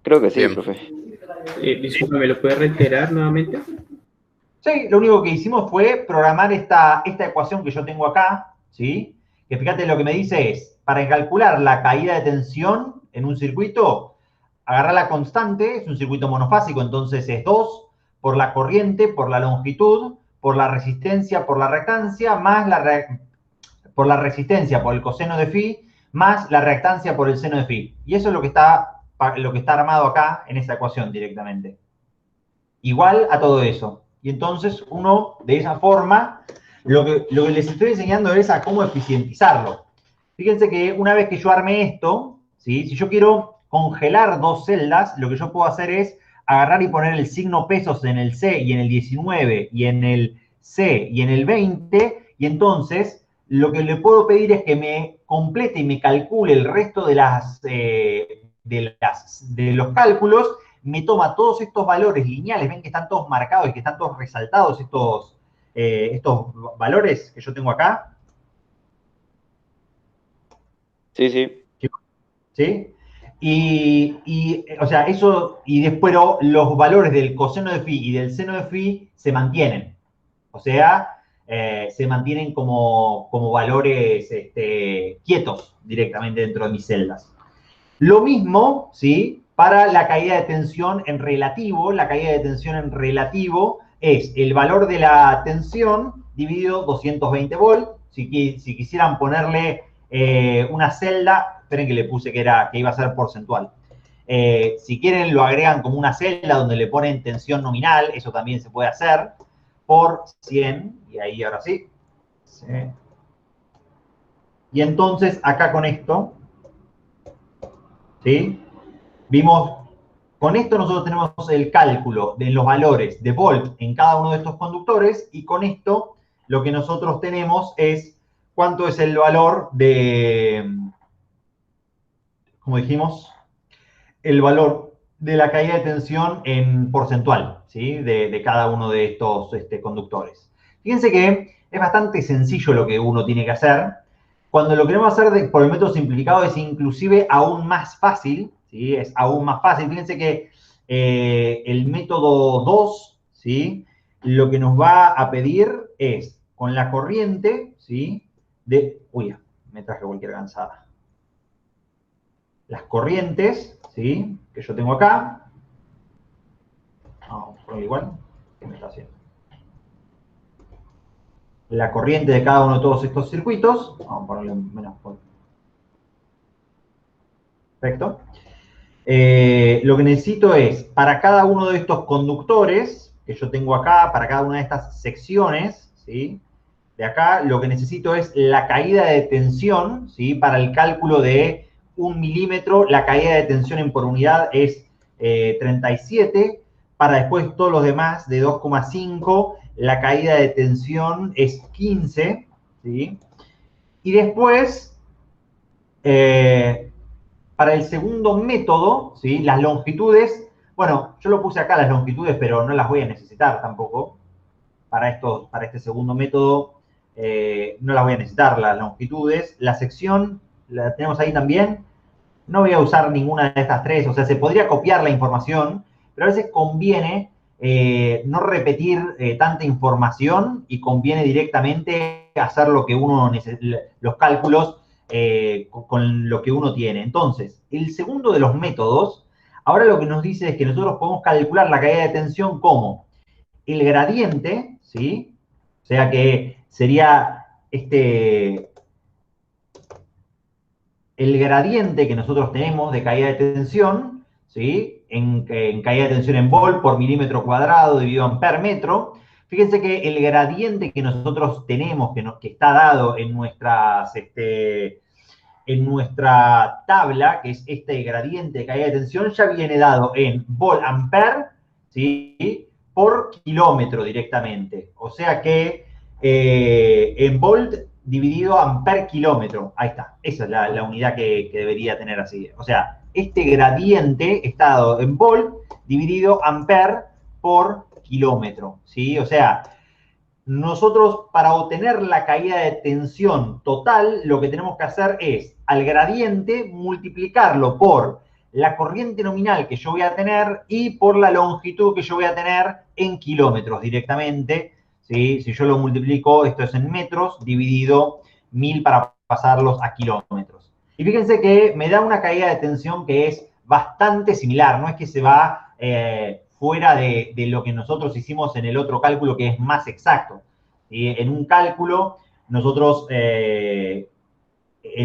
Creo que sí, Bien. profe. Disculpa, ¿me lo puedes reiterar nuevamente? Sí, lo único que hicimos fue programar esta ecuación que yo tengo acá, ¿sí? Que fíjate lo que me dice es, para calcular la caída de tensión en un circuito, agarrar la constante, es un circuito monofásico, entonces es 2 por la corriente, por la longitud, por la resistencia, por la reactancia, más por la resistencia, por el coseno de phi, más la reactancia por el seno de phi. Y eso es lo que está armado acá en esta ecuación directamente. Igual a todo eso. Y entonces uno, de esa forma, lo que les estoy enseñando es a cómo eficientizarlo. Fíjense que una vez que yo arme esto, ¿sí? Si yo quiero congelar dos celdas, lo que yo puedo hacer es agarrar y poner el signo pesos en el C y en el 19 y en el C y en el 20, y entonces lo que le puedo pedir es que me complete y me calcule el resto de los cálculos. Me toma todos estos valores lineales, ven que están todos marcados y que están todos resaltados estos valores que yo tengo acá. Sí, sí. ¿Sí? O sea, eso, y después los valores del coseno de phi y del seno de phi se mantienen. O sea, se mantienen como valores quietos directamente dentro de mis celdas. Lo mismo, ¿sí? Para la caída de tensión en relativo. La caída de tensión en relativo es el valor de la tensión dividido 220 volt. Si quisieran ponerle una celda, esperen que le puse que iba a ser porcentual. Si quieren lo agregan como una celda donde le ponen tensión nominal, eso también se puede hacer, por 100, y ahí ahora sí. ¿Sí? Y entonces acá con esto, ¿sí? Vimos, con esto nosotros tenemos el cálculo de los valores de volt en cada uno de estos conductores, y con esto lo que nosotros tenemos es cuánto es el valor de, como dijimos, el valor de la caída de tensión en porcentual, ¿sí? de cada uno de estos conductores. Fíjense que es bastante sencillo lo que uno tiene que hacer. Cuando lo queremos hacer por el método simplificado es inclusive aún más fácil, ¿sí? Es aún más fácil. Fíjense que el método 2, ¿sí? Lo que nos va a pedir es, con la corriente, ¿sí? Uy, me traje cualquier gansada. Las corrientes, ¿sí? Que yo tengo acá. Vamos a ponerlo igual. ¿Qué me está haciendo? La corriente de cada uno de todos estos circuitos. Vamos a ponerle menos. Perfecto. Lo que necesito es, para cada uno de estos conductores que yo tengo acá, para cada una de estas secciones, ¿sí? De acá, lo que necesito es la caída de tensión, ¿sí? Para el cálculo de 1 milímetro, la caída de tensión por unidad es 37. Para después todos los demás, de 2,5, la caída de tensión es 15, ¿sí? Y después, para el segundo método, ¿sí? Las longitudes, bueno, yo lo puse acá las longitudes, pero no las voy a necesitar tampoco. Para este segundo método no las voy a necesitar las longitudes. La sección la tenemos ahí también. No voy a usar ninguna de estas tres, o sea, se podría copiar la información, pero a veces conviene no repetir tanta información y conviene directamente hacer lo que uno los cálculos con lo que uno tiene. Entonces, el segundo de los métodos, ahora lo que nos dice es que nosotros podemos calcular la caída de tensión como el gradiente, ¿sí? O sea que sería el gradiente que nosotros tenemos de caída de tensión, ¿sí? En caída de tensión en volt por milímetro cuadrado dividido en per metro. Fíjense que el gradiente que nosotros tenemos, que está dado en nuestra tabla, que es este gradiente de caída de tensión, ya viene dado en volt ampere, ¿sí? Por kilómetro directamente. O sea que en volt dividido amper kilómetro. Ahí está. Esa es la unidad que debería tener así. O sea, este gradiente está dado en volt dividido amper por kilómetro, ¿sí? O sea, nosotros para obtener la caída de tensión total, lo que tenemos que hacer es al gradiente multiplicarlo por la corriente nominal que yo voy a tener y por la longitud que yo voy a tener en kilómetros directamente, ¿sí? Si yo lo multiplico, esto es en metros, dividido 1000 para pasarlos a kilómetros. Y fíjense que me da una caída de tensión que es bastante similar, no es que se va fuera de lo que nosotros hicimos en el otro cálculo que es más exacto. ¿Sí? En un cálculo, nosotros en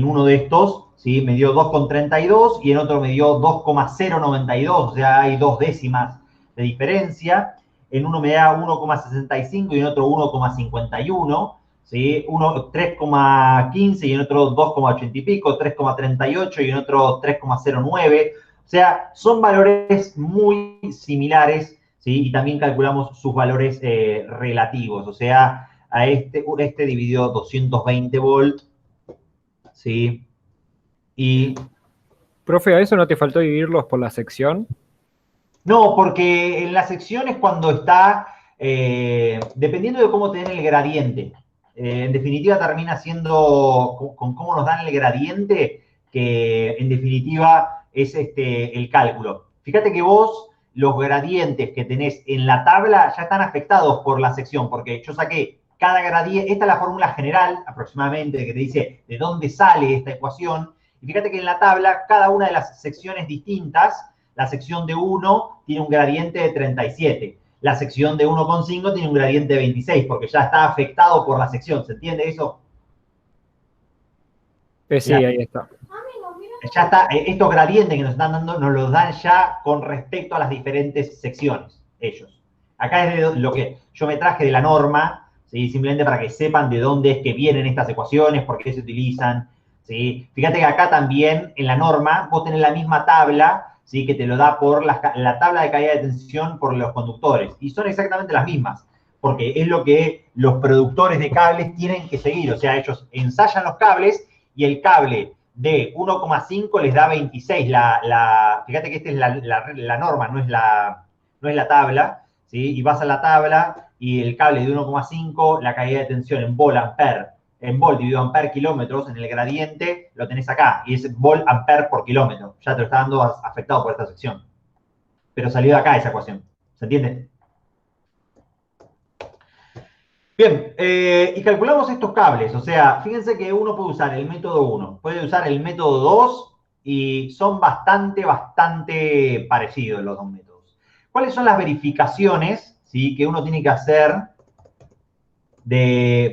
uno de estos, ¿sí? Me dio 2,32 y en otro me dio 2,092, o sea, hay 2 décimas de diferencia. En uno me da 1,65 y en otro 1,51. ¿Sí? Uno 3,15 y en otro 2,80 y pico, 3,38 y en otro 3,09. O sea, son valores muy similares, ¿sí? Y también calculamos sus valores relativos. O sea, a este dividió 220 volt, ¿sí? Y... Profe, ¿a eso no te faltó dividirlos por la sección? No, porque en la sección es cuando está, dependiendo de cómo te den el gradiente. En definitiva termina siendo, con cómo nos dan el gradiente, que en definitiva es el cálculo. Fíjate que vos, los gradientes que tenés en la tabla ya están afectados por la sección, porque yo saqué cada gradiente, esta es la fórmula general aproximadamente, que te dice de dónde sale esta ecuación, y fíjate que en la tabla cada una de las secciones distintas, la sección de 1 tiene un gradiente de 37. La sección de 1,5 tiene un gradiente de 26, porque ya está afectado por la sección. ¿Se entiende eso? Sí, ahí está. Ya está, estos gradientes que nos están dando, nos los dan ya con respecto a las diferentes secciones, ellos. Acá es de lo que yo me traje de la norma, ¿sí? Simplemente para que sepan de dónde es que vienen estas ecuaciones, por qué se utilizan, ¿sí? Fíjate que acá también, en la norma, vos tenés la misma tabla, ¿sí? Que te lo da por la tabla de caída de tensión por los conductores. Y son exactamente las mismas, porque es lo que los productores de cables tienen que seguir. O sea, ellos ensayan los cables y el cable de 1,5 les da 26. Fíjate que esta es la norma, no es la tabla, ¿sí? Y vas a la tabla y el cable de 1,5, la caída de tensión en volt ampere, en volt dividido ampere kilómetros, en el gradiente lo tenés acá, y es volt ampere por kilómetro. Ya te lo está dando afectado por esta sección. Pero salió de acá esa ecuación. ¿Se entiende? Bien, y calculamos estos cables. O sea, fíjense que uno puede usar el método 1, puede usar el método 2, y son bastante parecidos los dos métodos. ¿Cuáles son las verificaciones, ¿sí? Que uno tiene que hacer de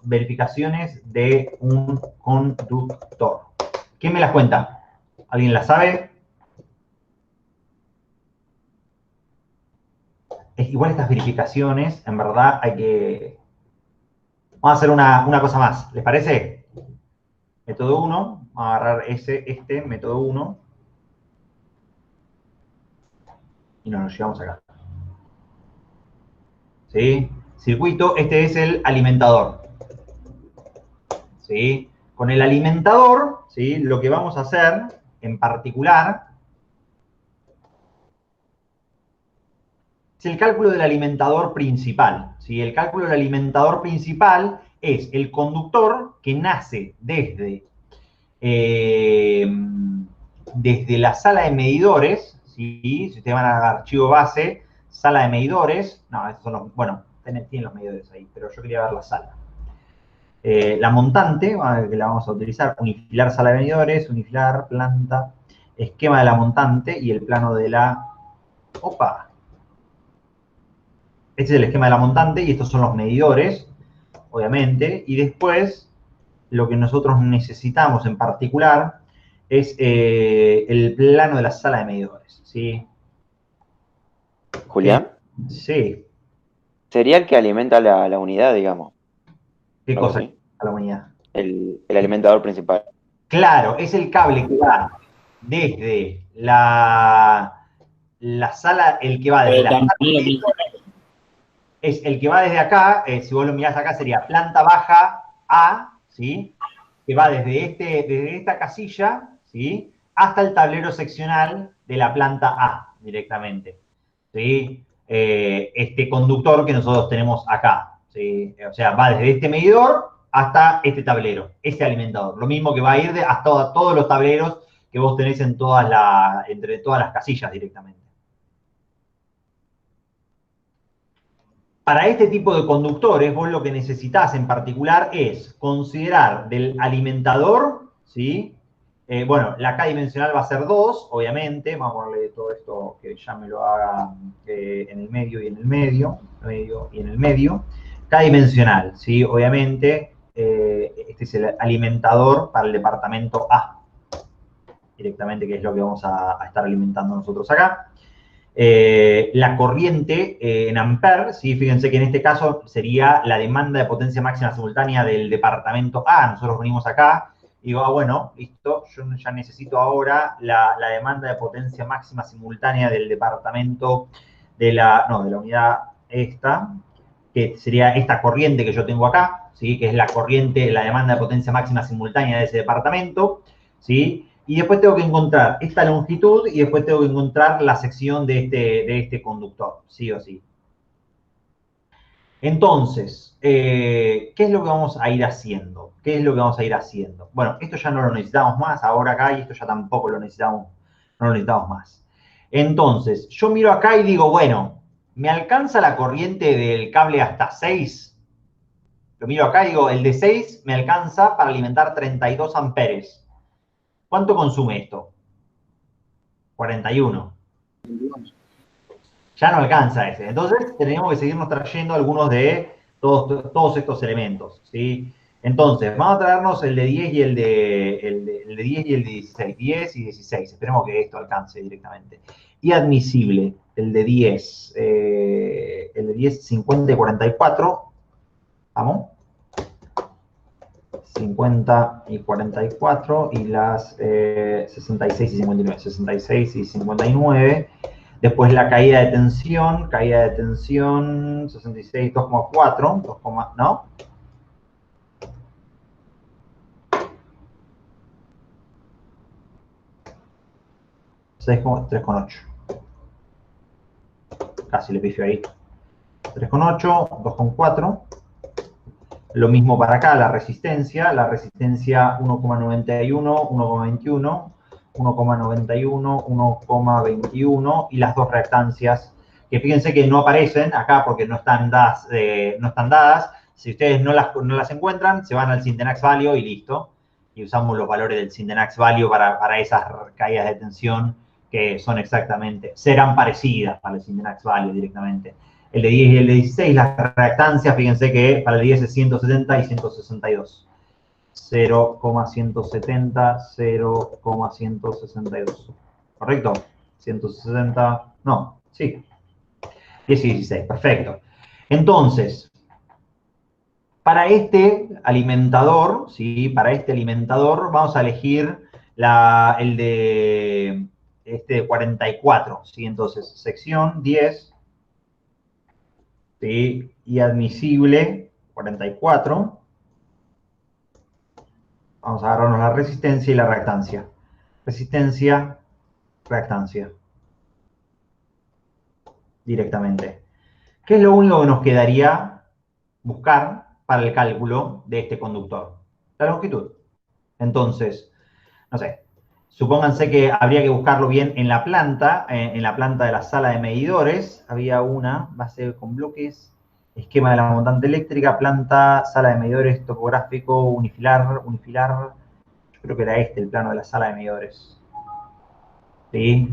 verificaciones de un conductor? ¿Quién me las cuenta? ¿Alguien las sabe? Igual estas verificaciones, en verdad, hay que... Vamos a hacer una cosa más, ¿les parece? Método 1, vamos a agarrar método 1, y nos lo llevamos acá. ¿Sí? Circuito, este es el alimentador. ¿Sí? Con el alimentador, ¿sí? Lo que vamos a hacer, en particular, es el cálculo del alimentador principal. ¿Sí? El cálculo del alimentador principal es el conductor que nace desde la sala de medidores, ¿sí? Si ustedes van al archivo base, sala de medidores, no, estos son los, bueno, tienen los medidores ahí, pero yo quería ver la sala. La montante, que la vamos a utilizar, unifilar sala de medidores, unifilar planta, esquema de la montante y el plano de la... ¡Opa! Este es el esquema de la montante y estos son los medidores, obviamente, y después lo que nosotros necesitamos en particular es el plano de la sala de medidores, ¿sí? Julián. Sí. Sería el que alimenta la unidad, digamos. ¿Qué Algo cosa? así. A la unidad. El alimentador principal. Claro, es el cable que va desde la sala, el que va desde la sala, es el que va desde acá, si vos lo mirás acá sería planta baja A, ¿sí? Que va desde esta casilla, ¿sí? Hasta el tablero seccional de la planta A, directamente, ¿sí? este conductor que nosotros tenemos acá, ¿sí? O sea, va desde este medidor hasta este tablero, este alimentador. Lo mismo que va a ir hasta todos los tableros que vos tenés en entre todas las casillas directamente. Para este tipo de conductores, vos lo que necesitas en particular es considerar del alimentador, ¿sí? Bueno, la K dimensional va a ser 2, obviamente. Vamos a ponerle todo esto que ya me lo haga en el medio y en el medio, y en el medio. K dimensional, ¿sí? Obviamente, este es el alimentador para el departamento A, directamente, que es lo que vamos a estar alimentando nosotros acá. La corriente en amperes, ¿sí? Fíjense que en este caso sería la demanda de potencia máxima simultánea del departamento A. Nosotros venimos acá y digo, bueno, listo, yo ya necesito ahora la demanda de potencia máxima simultánea del departamento de la unidad esta, que sería esta corriente que yo tengo acá, ¿sí? Que es la corriente, la demanda de potencia máxima simultánea de ese departamento, ¿sí? Y después tengo que encontrar esta longitud y después tengo que encontrar la sección de este conductor, sí o sí. Entonces, ¿qué es lo que vamos a ir haciendo? ¿Qué es lo que vamos a ir haciendo? Bueno, esto ya no lo necesitamos más ahora acá y esto ya tampoco lo necesitamos, no lo necesitamos más. Entonces, yo miro acá y digo, bueno, ¿me alcanza la corriente del cable hasta 6? Lo miro acá y digo, el de 6 me alcanza para alimentar 32 amperes. ¿Cuánto consume esto? 41. Ya no alcanza ese. Entonces, tenemos que seguirnos trayendo algunos de todos estos elementos, ¿sí? Entonces, vamos a traernos el de 10 y el de 10 y el de 16. 10 y 16. Esperemos que esto alcance directamente. Y admisible, el de 10. El de 10, 50 y 44. ¿Vamos? 50 y 44 y las 66 y 59. 66 y 59. Después la caída de tensión, 66, 2,4, ¿no? 3,8. Casi le pifio ahí. 3,8, 2,4. Lo mismo para acá, la resistencia 1,91, 1,21, 1,91, 1,21 y las dos reactancias, que fíjense que no aparecen acá porque no están dadas. Si ustedes no las encuentran, se van al Syntenax Value y listo. Y usamos los valores del Syntenax Value para esas caídas de tensión que son serán parecidas para el Syntenax Value directamente. El de 10 y el de 16, las reactancias, fíjense que para el 10 es 170 y 162. 0,170, 0,162. ¿Correcto? 160, no, sí. 10 y 16, perfecto. Entonces, para este alimentador, ¿sí? Para este alimentador vamos a elegir el de 44, ¿sí? Entonces, sección 10, ¿sí? Y admisible 44. Vamos a agarrarnos la resistencia y la reactancia. Resistencia, reactancia. Directamente. ¿Qué es lo único que nos quedaría buscar para el cálculo de este conductor? La longitud. Entonces, no sé, supónganse que habría que buscarlo bien en la planta de la sala de medidores. Había una base con bloques, esquema de la montante eléctrica, planta, sala de medidores, topográfico, unifilar. Yo creo que era el plano de la sala de medidores. ¿Sí?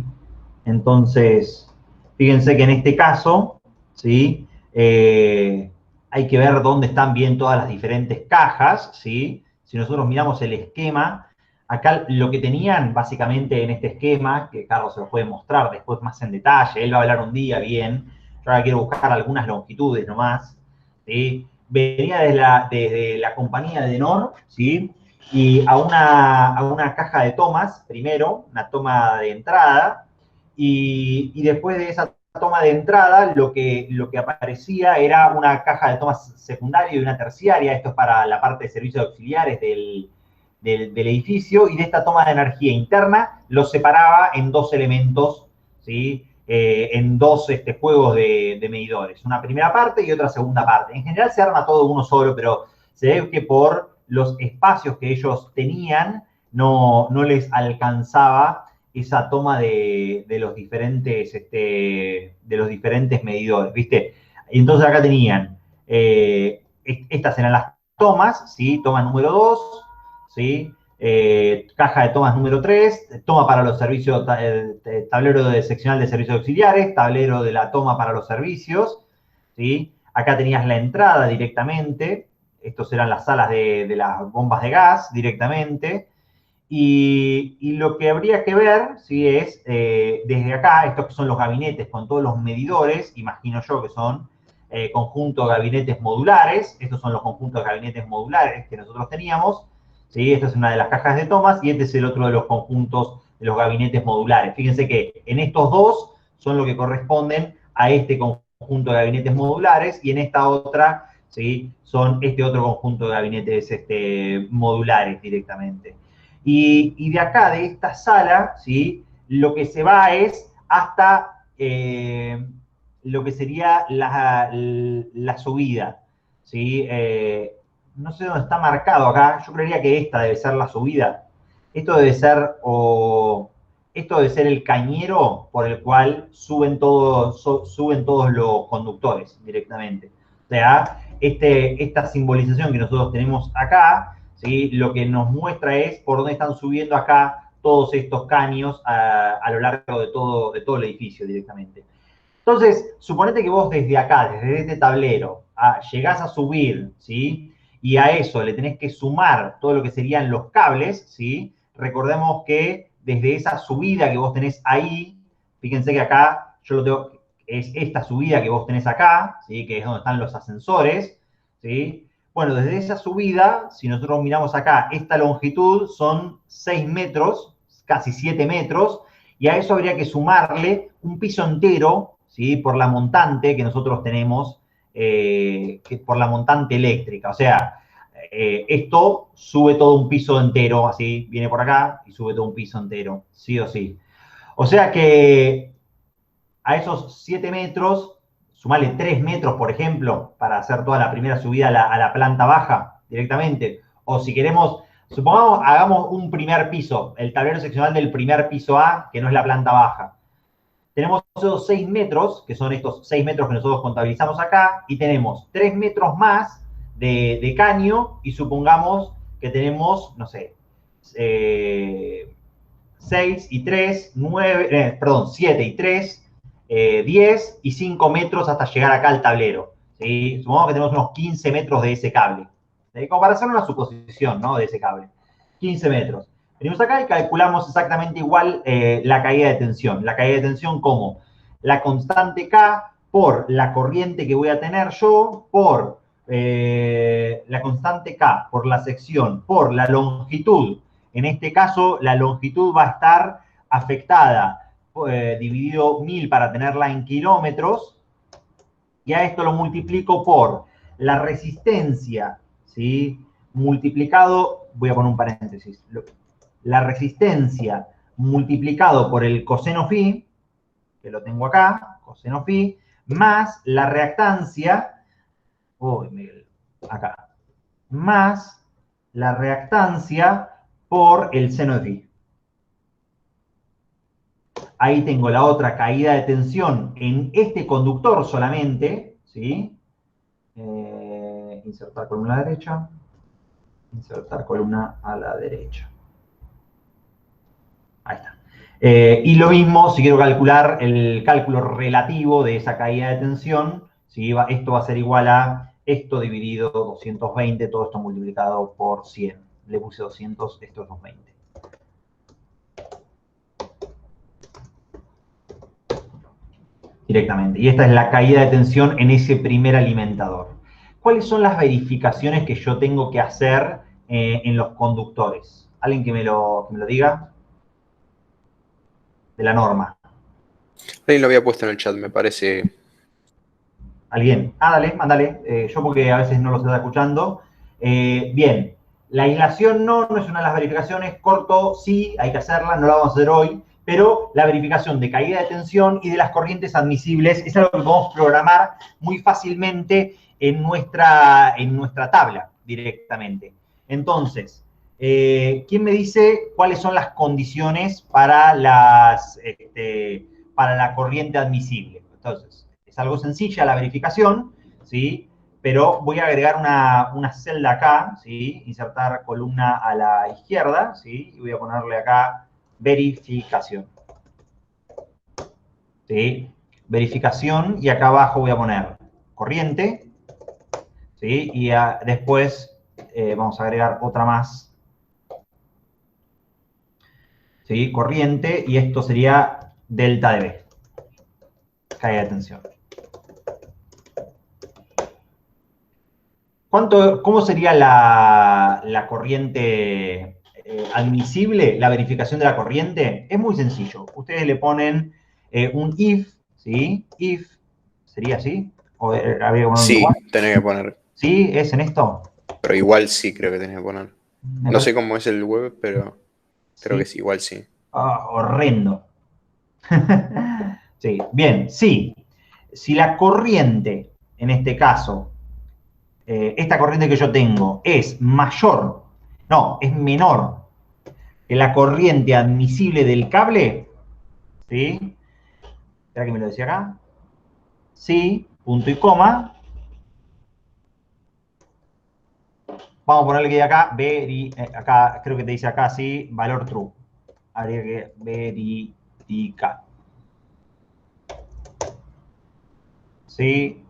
Entonces, fíjense que en este caso, ¿sí? Hay que ver dónde están bien todas las diferentes cajas, ¿sí? Si nosotros miramos el esquema, acá lo que tenían básicamente en este esquema, que Carlos se lo puede mostrar después más en detalle, él va a hablar un día bien. Yo ahora quiero buscar algunas longitudes nomás, ¿sí? Venía desde la compañía de Denor, ¿sí? Y a una caja de tomas, primero, una toma de entrada, y después de esa toma de entrada, lo que aparecía era una caja de tomas secundaria y una terciaria. Esto es para la parte de servicios auxiliares del edificio, y de esta toma de energía interna los separaba en dos elementos, ¿sí? en dos juegos de medidores. Una primera parte y otra segunda parte. En general se arma todo uno solo, pero se ve que por los espacios que ellos tenían no les alcanzaba esa toma de los diferentes medidores, ¿viste? Y entonces acá tenían, estas eran las tomas, ¿sí? Toma número 2, ¿sí? Caja de tomas número 3, toma para los servicios, tablero seccional de servicios auxiliares, tablero de la toma para los servicios, ¿sí? Acá tenías la entrada directamente, estos eran las salas de las bombas de gas directamente, y lo que habría que ver, ¿sí? Es desde acá, estos que son los gabinetes con todos los medidores, imagino yo que son conjuntos de gabinetes modulares, estos son los conjuntos de gabinetes modulares que nosotros teníamos, ¿sí? Esta es una de las cajas de tomas y este es el otro de los conjuntos de los gabinetes modulares. Fíjense que en estos dos son lo que corresponden a este conjunto de gabinetes modulares y en esta otra, ¿sí? Son este otro conjunto de gabinetes modulares directamente. Y de acá, de esta sala, ¿sí? Lo que se va es hasta lo que sería la subida, ¿sí? No sé dónde está marcado acá, yo creería que esta debe ser la subida. Esto debe ser el cañero por el cual suben todos los conductores directamente. O sea, esta simbolización que nosotros tenemos acá, ¿sí? Lo que nos muestra es por dónde están subiendo acá todos estos caños a lo largo de todo el edificio directamente. Entonces, suponete que vos desde acá, desde este tablero, llegás a subir, ¿sí? Y a eso le tenés que sumar todo lo que serían los cables, ¿sí? Recordemos que desde esa subida que vos tenés ahí, fíjense que acá yo lo tengo, es esta subida que vos tenés acá, ¿sí? Que es donde están los ascensores, ¿sí? Bueno, desde esa subida, si nosotros miramos acá, esta longitud son 6 metros, casi 7 metros, y a eso habría que sumarle un piso entero, ¿sí? Por la montante que nosotros tenemos, por la montante eléctrica. O sea, esto sube todo un piso entero, así, viene por acá y sube todo un piso entero, sí o sí. O sea que a esos 7 metros, sumarle 3 metros, por ejemplo, para hacer toda la primera subida a la planta baja directamente. O si queremos, supongamos, hagamos un primer piso, el tablero seccional del primer piso A, que no es la planta baja. Tenemos esos 6 metros, que son estos 6 metros que nosotros contabilizamos acá, y tenemos 3 metros más de caño, y supongamos que tenemos, no sé, 6 y 3, 9, perdón, 7 y 3, 10 y 5 metros hasta llegar acá al tablero, ¿sí? Supongamos que tenemos unos 15 metros de ese cable. Como para hacer una suposición, ¿no? De ese cable. 15 metros. Venimos acá y calculamos exactamente igual la caída de tensión. La caída de tensión como la constante K por la corriente que voy a tener yo, por la constante K, por la sección, por la longitud. En este caso, la longitud va a estar afectada, dividido 1000 para tenerla en kilómetros, y a esto lo multiplico por la resistencia, ¿sí? Multiplicado, voy a poner un paréntesis, la resistencia multiplicado por el coseno phi, que lo tengo acá, coseno phi, más la reactancia, acá, más la reactancia por el seno de phi. Ahí tengo la otra caída de tensión en este conductor solamente, ¿sí? Insertar columna a la derecha, insertar columna a la derecha. Ahí está. Y lo mismo, si quiero calcular el cálculo relativo de esa caída de tensión, ¿sí? Esto va a ser igual a esto dividido 220, todo esto multiplicado por 100. Le puse 200, esto es 220. Directamente. Y esta es la caída de tensión en ese primer alimentador. ¿Cuáles son las verificaciones que yo tengo que hacer en los conductores? ¿Alguien que me lo diga? De la norma. Alguien lo había puesto en el chat, me parece. ¿Alguien? Dale, mándale. Yo porque a veces no lo estoy escuchando. Bien. La aislación no es una de las verificaciones. Corto, sí, hay que hacerla. No la vamos a hacer hoy. pero la verificación de caída de tensión y de las corrientes admisibles es algo que podemos programar muy fácilmente en nuestra tabla directamente. Entonces, ¿quién me dice cuáles son las condiciones para la corriente admisible? Entonces, es algo sencilla la verificación, ¿sí? Pero voy a agregar una celda acá, ¿sí? Insertar columna a la izquierda, ¿sí? Y voy a ponerle acá verificación. ¿Sí? Verificación, y acá abajo voy a poner corriente, ¿sí? Y después vamos a agregar otra más, ¿sí? Corriente, y esto sería delta de B, caída de tensión. ¿Cómo sería la corriente admisible, la verificación de la corriente? Es muy sencillo. Ustedes le ponen un if, ¿sí? If, ¿sería así? ¿O habría que poner Sí, igual? tenés que poner. ¿Sí? ¿Es en esto? Pero igual sí creo que tenés que poner. Me No sé parece- cómo es el web, pero creo Sí. que sí, igual sí. Ah, horrendo. Sí, bien, sí. Si la corriente, en este caso, esta corriente que yo tengo, es menor que la corriente admisible del cable, ¿sí? ¿Será que me lo decía acá? Sí, punto y coma. Vamos a ponerle que acá, acá, creo que te dice acá, sí, valor true. Habría que verificar. ¿Sí?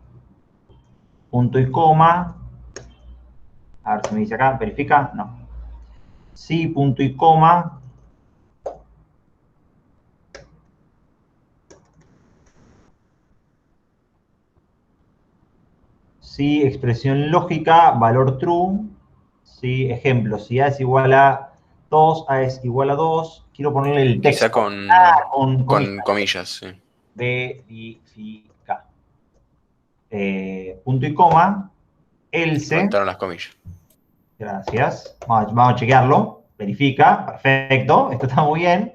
Punto y coma. A ver si me dice acá, verifica, no. Sí, punto y coma. Sí, expresión lógica, valor true. Sí, ejemplo, si A es igual a 2, A es igual a 2. Quiero ponerle el Quizá texto. con Con comillas, sí. verifica. Punto y coma. Else. Faltaron las comillas. Gracias. Vamos a chequearlo. Verifica. Perfecto. Esto está muy bien.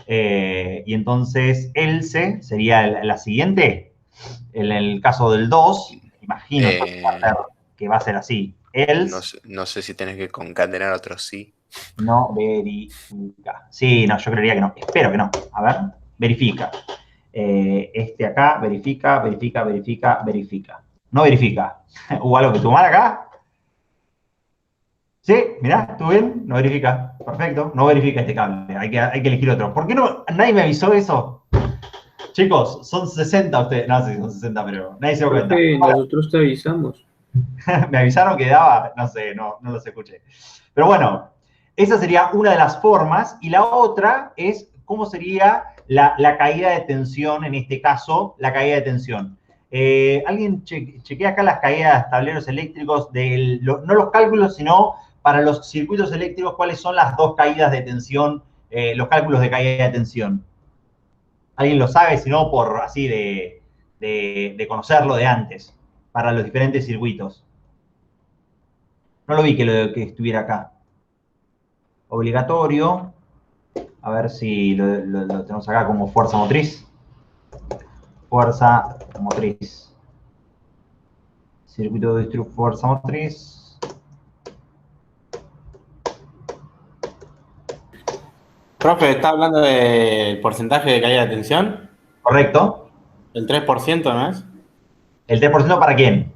Y entonces, else sería la siguiente. En el caso del 2, imagino que va a ser así. Else No sé si tenés que concatenar otro sí. no verifica. Sí, no, yo creería que no. Espero que no. A ver, verifica. Este acá, verifica, verifica, verifica, verifica. No verifica. ¿Hubo algo que tomar acá? Sí, mirá, ¿estuvo bien? No verifica. Perfecto. No verifica este cable. Hay que elegir otro. ¿Por qué no? ¿Nadie me avisó eso? Chicos, son 60 ustedes. No sé si son 60, pero nadie se dio cuenta. Profe, nosotros te avisamos. Me avisaron que daba, no sé, no los escuché. Pero bueno, esa sería una de las formas. Y la otra es cómo sería la caída de tensión, en este caso, la caída de tensión. Alguien chequea acá las caídas de tableros eléctricos, no los cálculos, sino para los circuitos eléctricos, cuáles son las dos caídas de tensión, los cálculos de caída de tensión. ¿Alguien lo sabe? Si no, por así de conocerlo de antes, para los diferentes circuitos. No lo vi que estuviera acá. Obligatorio. A ver si lo tenemos acá como fuerza motriz. Fuerza motriz. Circuito de fuerza motriz. Profe, ¿está hablando del porcentaje de caída de tensión? Correcto. ¿El 3%, no es? ¿El 3% para quién?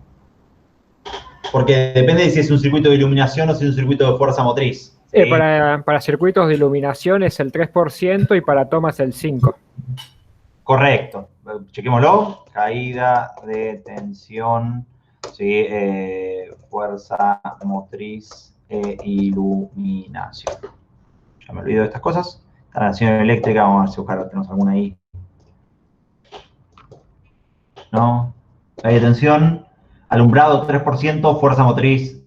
Porque depende de si es un circuito de iluminación o si es un circuito de fuerza motriz. ¿Sí? Para circuitos de iluminación es el 3% y para tomas el 5%. Correcto. Chequémoslo. Caída de tensión, ¿sí? Fuerza motriz e iluminación. Ya me olvido de estas cosas. Instalación eléctrica, vamos a ver si tenemos alguna ahí. ¿No? Caída de tensión, alumbrado 3%, fuerza motriz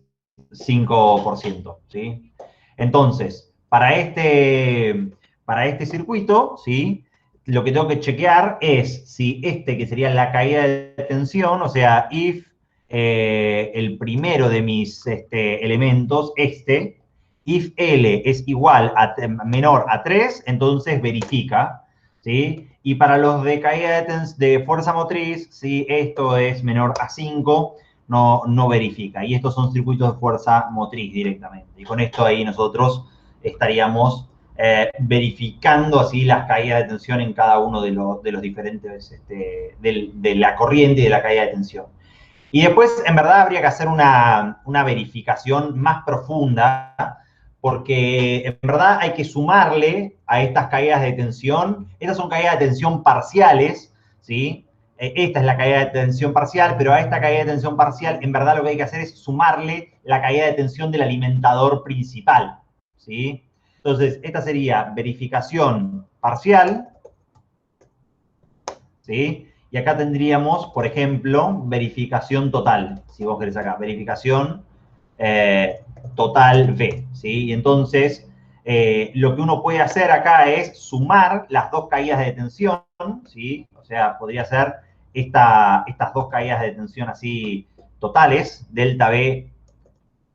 5%, ¿sí? Entonces, para este circuito, ¿sí? Lo que tengo que chequear es si que sería la caída de tensión, o sea, if el primero de mis elementos, if L es igual a menor a 3, entonces verifica, ¿sí? Y para los de caída de fuerza motriz, si esto es menor a 5, no verifica. Y estos son circuitos de fuerza motriz directamente. Y con esto ahí nosotros estaríamos verificando así las caídas de tensión en cada uno de los diferentes, de la corriente y de la caída de tensión. Y después, en verdad, habría que hacer una verificación más profunda, porque en verdad hay que sumarle a estas caídas de tensión. Estas son caídas de tensión parciales, ¿sí? Esta es la caída de tensión parcial, pero a esta caída de tensión parcial, en verdad lo que hay que hacer es sumarle la caída de tensión del alimentador principal, ¿sí? Entonces, esta sería verificación parcial, ¿sí? Y acá tendríamos, por ejemplo, verificación total, si vos querés acá, verificación total V, ¿sí? Y entonces, lo que uno puede hacer acá es sumar las dos caídas de tensión, ¿sí? O sea, podría ser estas dos caídas de tensión así totales, delta V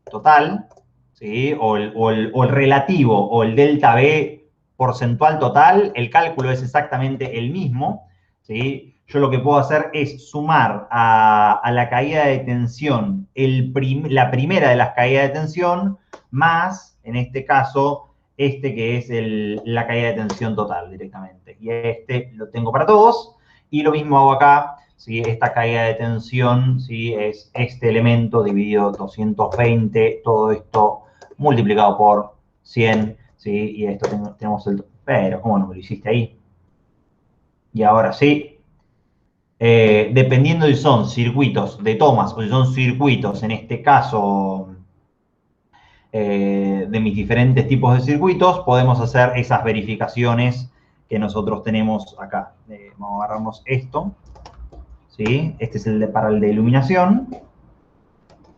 total, ¿sí? O el relativo, o el delta V porcentual total, el cálculo es exactamente el mismo, ¿sí? Yo lo que puedo hacer es sumar a la caída de tensión la primera de las caídas de tensión más, en este caso, que es la caída de tensión total directamente. Y lo tengo para todos. Y lo mismo hago acá, ¿sí? Esta caída de tensión, ¿sí? Es este elemento dividido 220, todo esto multiplicado por 100, ¿sí? Y esto tenemos el... Pero, ¿cómo no me lo hiciste ahí? Y ahora sí. Dependiendo si son circuitos de tomas o si son circuitos, en este caso, de mis diferentes tipos de circuitos, podemos hacer esas verificaciones que nosotros tenemos acá. Vamos a agarrarnos esto, ¿sí? Este es para el de iluminación.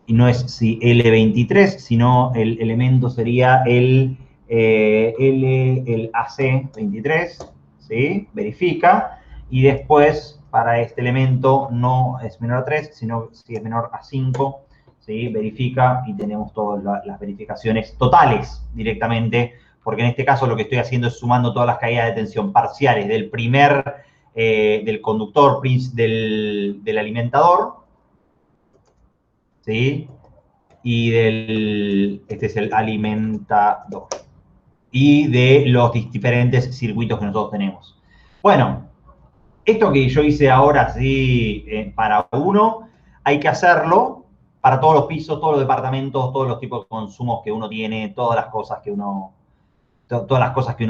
Y no es L23, sino el elemento sería el AC23, ¿sí? Verifica. Y después, para este elemento, no es menor a 3, sino si es menor a 5, ¿sí? Verifica y tenemos todas las verificaciones totales directamente, porque en este caso lo que estoy haciendo es sumando todas las caídas de tensión parciales del del conductor, del alimentador, ¿sí? Y este es el alimentador. Y de los diferentes circuitos que nosotros tenemos. Bueno, esto que yo hice ahora, sí, para uno, hay que hacerlo para todos los pisos, todos los departamentos, todos los tipos de consumos que uno tiene, todas las cosas que uno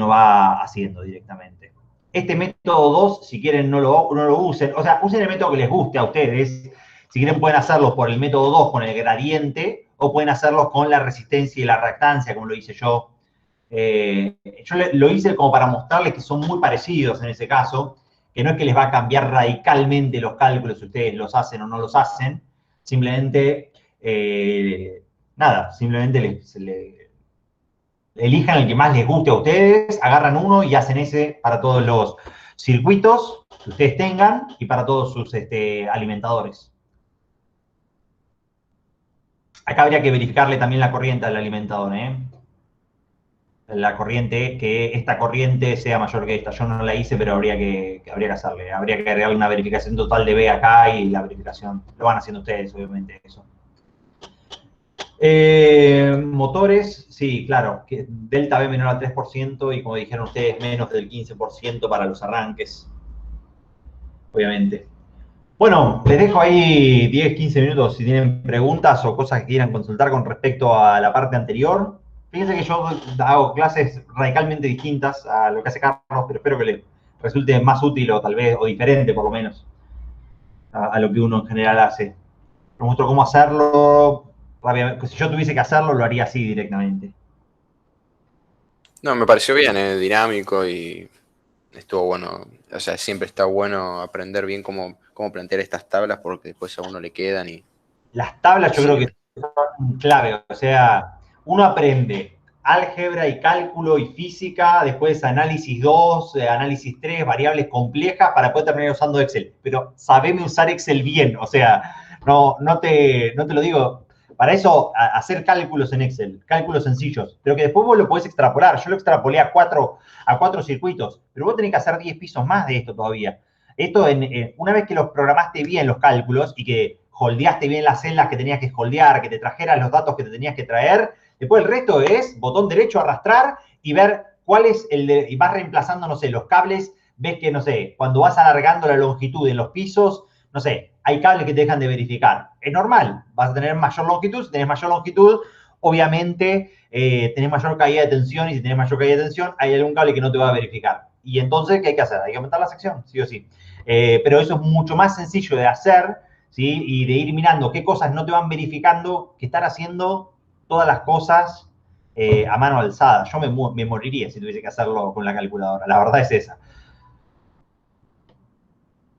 va haciendo directamente. Este método 2, si quieren, no lo usen. O sea, usen el método que les guste a ustedes. Si quieren, pueden hacerlo por el método 2 con el gradiente, o pueden hacerlo con la resistencia y la reactancia, como lo hice yo. Yo lo hice como para mostrarles que son muy parecidos en ese caso, que no es que les va a cambiar radicalmente los cálculos si ustedes los hacen o no los hacen, simplemente, nada, simplemente elijan el que más les guste a ustedes, agarran uno y hacen ese para todos los circuitos que ustedes tengan y para todos sus alimentadores. Acá habría que verificarle también la corriente al alimentador, La corriente, que esta corriente sea mayor que esta. Yo no la hice, pero habría que hacerle. Habría que agregarle una verificación total de B acá y la verificación. Lo van haciendo ustedes, obviamente, eso. Motores, sí, claro. Que delta B menor al 3% y, como dijeron ustedes, menos del 15% para los arranques. Obviamente. Bueno, les dejo ahí 10, 15 minutos si tienen preguntas o cosas que quieran consultar con respecto a la parte anterior. Fíjense que yo hago clases radicalmente distintas a lo que hace Carlos, pero espero que les resulte más útil o tal vez, o diferente por lo menos, a lo que uno en general hace. Les muestro cómo hacerlo rápidamente. Si yo tuviese que hacerlo, lo haría así directamente. No, me pareció bien, dinámico y estuvo bueno. O sea, siempre está bueno aprender bien cómo plantear estas tablas porque después a uno le quedan y... Las tablas yo creo que son clave, o sea, uno aprende álgebra y cálculo y física, después análisis 2, análisis 3, variables complejas para poder terminar usando Excel. Pero sabeme usar Excel bien, o sea, no te lo digo, Para eso, hacer cálculos en Excel, cálculos sencillos, pero que después vos lo podés extrapolar. Yo lo extrapolé a cuatro circuitos, pero vos tenés que hacer 10 pisos más de esto todavía. Esto, una vez que los programaste bien los cálculos y que holdeaste bien las celdas que tenías que holdear, que te trajeras los datos que te tenías que traer, después el resto es botón derecho, arrastrar y ver cuál es y vas reemplazando, no sé, los cables. Ves que, no sé, cuando vas alargando la longitud en los pisos, no sé, hay cables que te dejan de verificar. Es normal, vas a tener mayor longitud. Si tenés mayor longitud, obviamente tenés mayor caída de tensión, y si tenés mayor caída de tensión, hay algún cable que no te va a verificar. Y entonces, ¿qué hay que hacer? Hay que aumentar la sección, sí o sí. Pero eso es mucho más sencillo de hacer, ¿sí? Y de ir mirando qué cosas no te van verificando, que estar haciendo todas las cosas a mano alzada. Yo me moriría si tuviese que hacerlo con la calculadora. La verdad es esa.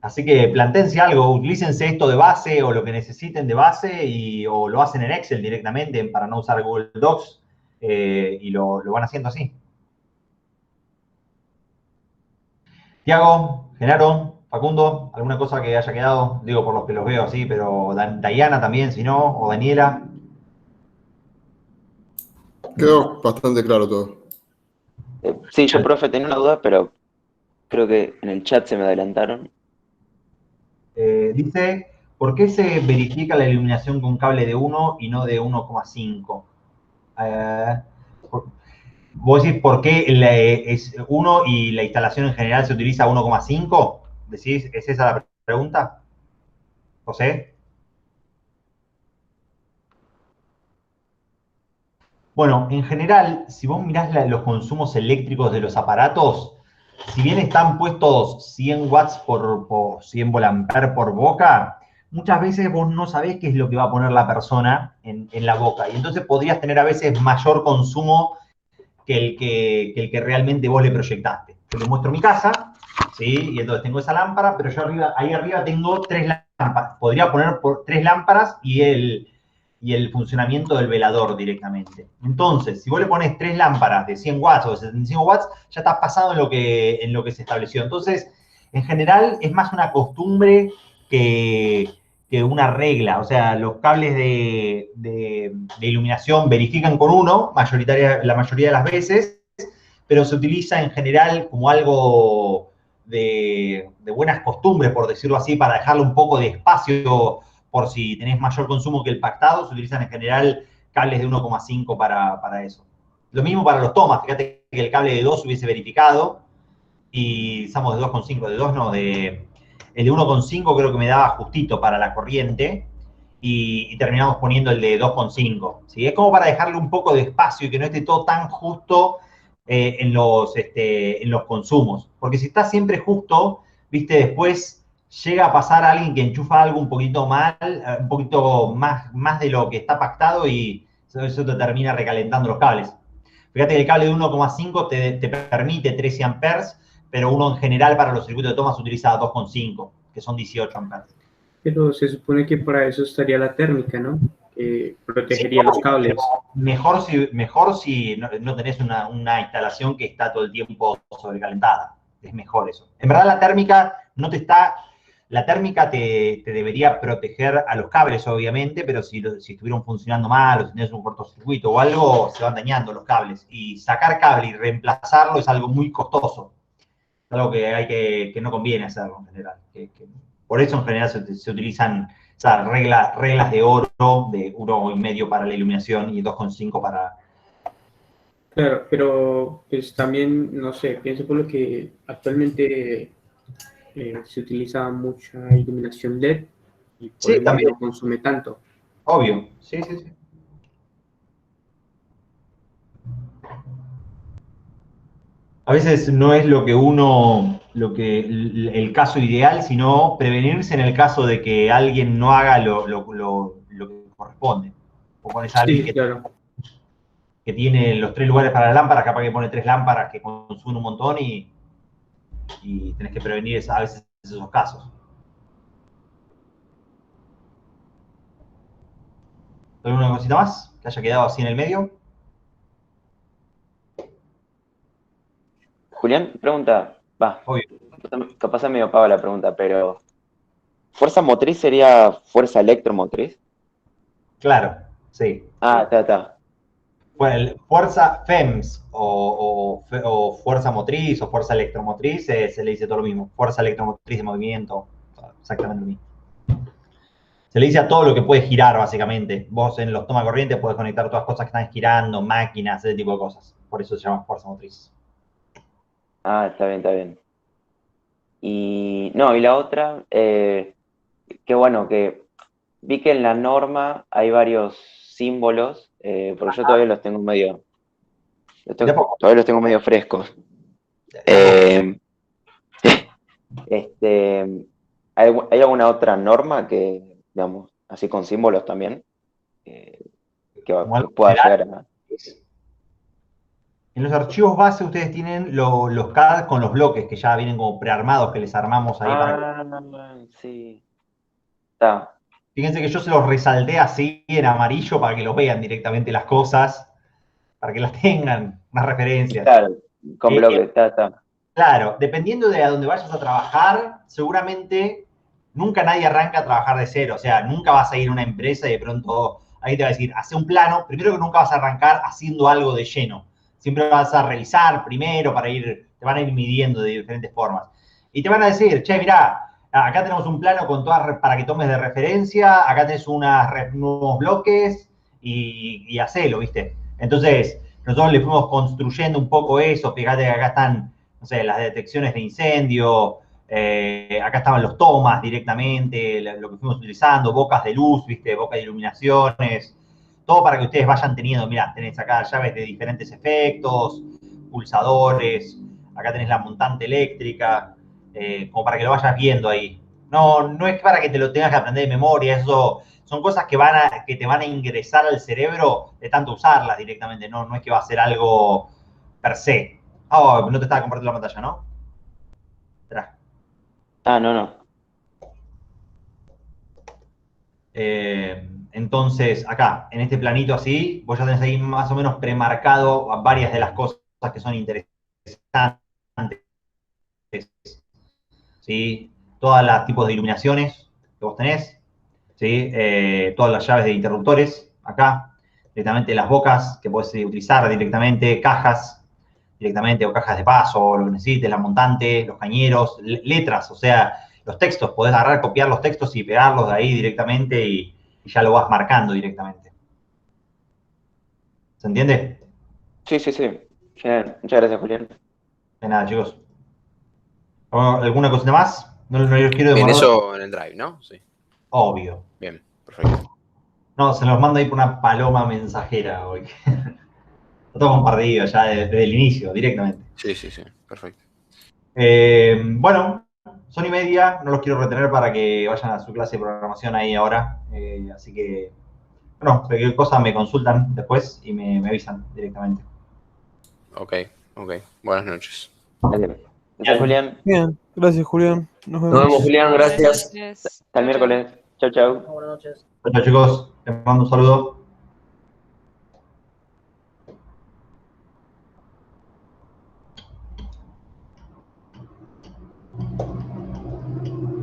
Así que plantéense algo, utilícense esto de base o lo que necesiten de base o lo hacen en Excel directamente para no usar Google Docs y lo van haciendo así. Tiago, Genaro, Facundo, ¿alguna cosa que haya quedado? Digo por los que los veo así, pero Dayana también, si no, o Daniela. Quedó bastante claro todo. Sí, yo, profe, tenía una duda, pero creo que en el chat se me adelantaron. Dice, ¿por qué se verifica la iluminación con cable de 1 y no de 1,5? ¿Vos decís por qué es 1 y la instalación en general se utiliza 1,5? ¿Decís, es esa la pregunta? ¿José? Bueno, en general, si vos mirás los consumos eléctricos de los aparatos, si bien están puestos 100 watts por 100 volamperes por boca, muchas veces vos no sabés qué es lo que va a poner la persona en la boca. Y entonces podrías tener a veces mayor consumo que el que realmente vos le proyectaste. Yo les muestro mi casa, ¿sí? Y entonces tengo esa lámpara, pero yo ahí arriba tengo 3 lámparas. Podría poner 3 lámparas y el funcionamiento del velador directamente. Entonces, si vos le pones 3 lámparas de 100 watts o de 75 watts, ya estás pasado en lo que se estableció. Entonces, en general, es más una costumbre que una regla. O sea, los cables de iluminación verifican con 1 la mayoría de las veces, pero se utiliza en general como algo de buenas costumbres, por decirlo así, para dejarle un poco de espacio por si tenés mayor consumo que el pactado. Se utilizan en general cables de 1,5 para eso. Lo mismo para los tomas. Fíjate que el cable de 2 hubiese verificado y usamos de 2,5, de 2 no, el de 1,5 creo que me daba justito para la corriente y terminamos poniendo el de 2,5. ¿Sí? Es como para dejarle un poco de espacio y que no esté todo tan justo en los consumos. Porque si está siempre justo, viste, después llega a pasar a alguien que enchufa algo un poquito mal, un poquito más de lo que está pactado y eso te termina recalentando los cables. Fíjate que el cable de 1,5 te permite 13 amperes, pero uno en general para los circuitos de tomas utiliza 2,5, que son 18 amperes. Pero se supone que para eso estaría la térmica, ¿no? Que protegería los cables. Mejor si no tenés una instalación que está todo el tiempo sobrecalentada. Es mejor eso. En verdad la térmica te debería proteger a los cables, obviamente, pero si estuvieron funcionando mal o si tenés un cortocircuito o algo, se van dañando los cables. Y sacar cable y reemplazarlo es algo muy costoso. Es algo que no conviene hacerlo en general. Por eso en general se utilizan reglas de oro de 1,5 para la iluminación y 2,5 para... Claro, pero pues también, no sé, pienso por lo que actualmente se utiliza mucha iluminación LED y por Sí, ende también. no consume tanto. Obvio, sí. A veces no es el caso ideal, sino prevenirse en el caso de que alguien no haga lo que corresponde. O pones a alguien que tiene los 3 lugares para la lámpara, capaz que pone 3 lámparas que consumen un montón y tenés que prevenir a veces esos casos. ¿Alguna cosita más que haya quedado así en el medio? Julián, pregunta, Obvio. capaz es medio pava la pregunta, pero ¿fuerza motriz sería fuerza electromotriz? Claro, Sí. Ah, está. Fuerza FEMS o fuerza motriz o fuerza electromotriz se le dice todo lo mismo. Fuerza electromotriz de movimiento, exactamente lo mismo. Se le dice a todo lo que puede girar, básicamente. Vos en los toma corriente podés conectar todas las cosas que están girando, máquinas, ese tipo de cosas. Por eso se llama fuerza motriz. Ah, está bien. Y no, y la otra, qué bueno que vi que en la norma hay varios símbolos, porque yo todavía los tengo medio, todavía los tengo medio frescos. ¿Hay alguna otra norma que, digamos, así con símbolos también, que pueda llegar a... En los archivos base ustedes tienen los CAD con los bloques que ya vienen como prearmados, que les armamos ahí para... Sí. Está. Fíjense que yo se los resalté así en amarillo para que los vean directamente las cosas, para que las tengan, unas referencias. Claro, con bloques, está. Claro, dependiendo de a dónde vayas a trabajar, seguramente nunca nadie arranca a trabajar de cero. O sea, nunca vas a ir a una empresa y de pronto alguien te va a decir, hace un plano. Primero que nunca vas a arrancar haciendo algo de lleno. Siempre vas a revisar primero te van a ir midiendo de diferentes formas. Y te van a decir, che, mirá, acá tenemos un plano con todas para que tomes de referencia, acá tenés nuevos bloques y hacelo, ¿viste? Entonces, nosotros le fuimos construyendo un poco eso. Fíjate que acá están, no sé, las detecciones de incendio, acá estaban los tomas directamente, lo que fuimos utilizando, bocas de luz, ¿viste? Bocas de iluminaciones, todo para que ustedes vayan teniendo, mirá, tenés acá llaves de diferentes efectos, pulsadores, acá tenés la montante eléctrica, como para que lo vayas viendo ahí. No es para que te lo tengas que aprender de memoria, eso son cosas que te van a ingresar al cerebro de tanto usarlas directamente, no es que va a ser algo per se. Oh, no te estaba compartiendo la pantalla, ¿no? Espera. No. Entonces, acá, en este planito así, vos ya tenés ahí más o menos premarcado varias de las cosas que son interesantes. ¿Sí? Todos los tipos de iluminaciones que vos tenés. ¿Sí? Todas las llaves de interruptores, acá. Directamente las bocas que podés utilizar directamente, cajas directamente o cajas de paso, o lo que necesites, la montante, los cañeros, letras, o sea, los textos. Podés agarrar, copiar los textos y pegarlos de ahí directamente y ya lo vas marcando directamente. ¿Se entiende? Sí. Genial. Muchas gracias, Julián. De nada, chicos. ¿Alguna cosita más? No los quiero demorar. Bien, eso en el Drive, ¿no? Sí. Obvio. Bien, perfecto. No, se los mando ahí por una paloma mensajera hoy. Está todo compartido ya desde el inicio, directamente. Sí, perfecto. Bueno, son y media, no los quiero retener para que vayan a su clase de programación ahí ahora. Así que, bueno, cualquier cosa me consultan después y me avisan directamente. Ok. Buenas noches. Gracias, Julián. Bien, gracias, Julián. Nos Nos vemos, Julián, gracias. Hasta el miércoles. Chau. Buenas noches. Chao, chicos, les mando un saludo.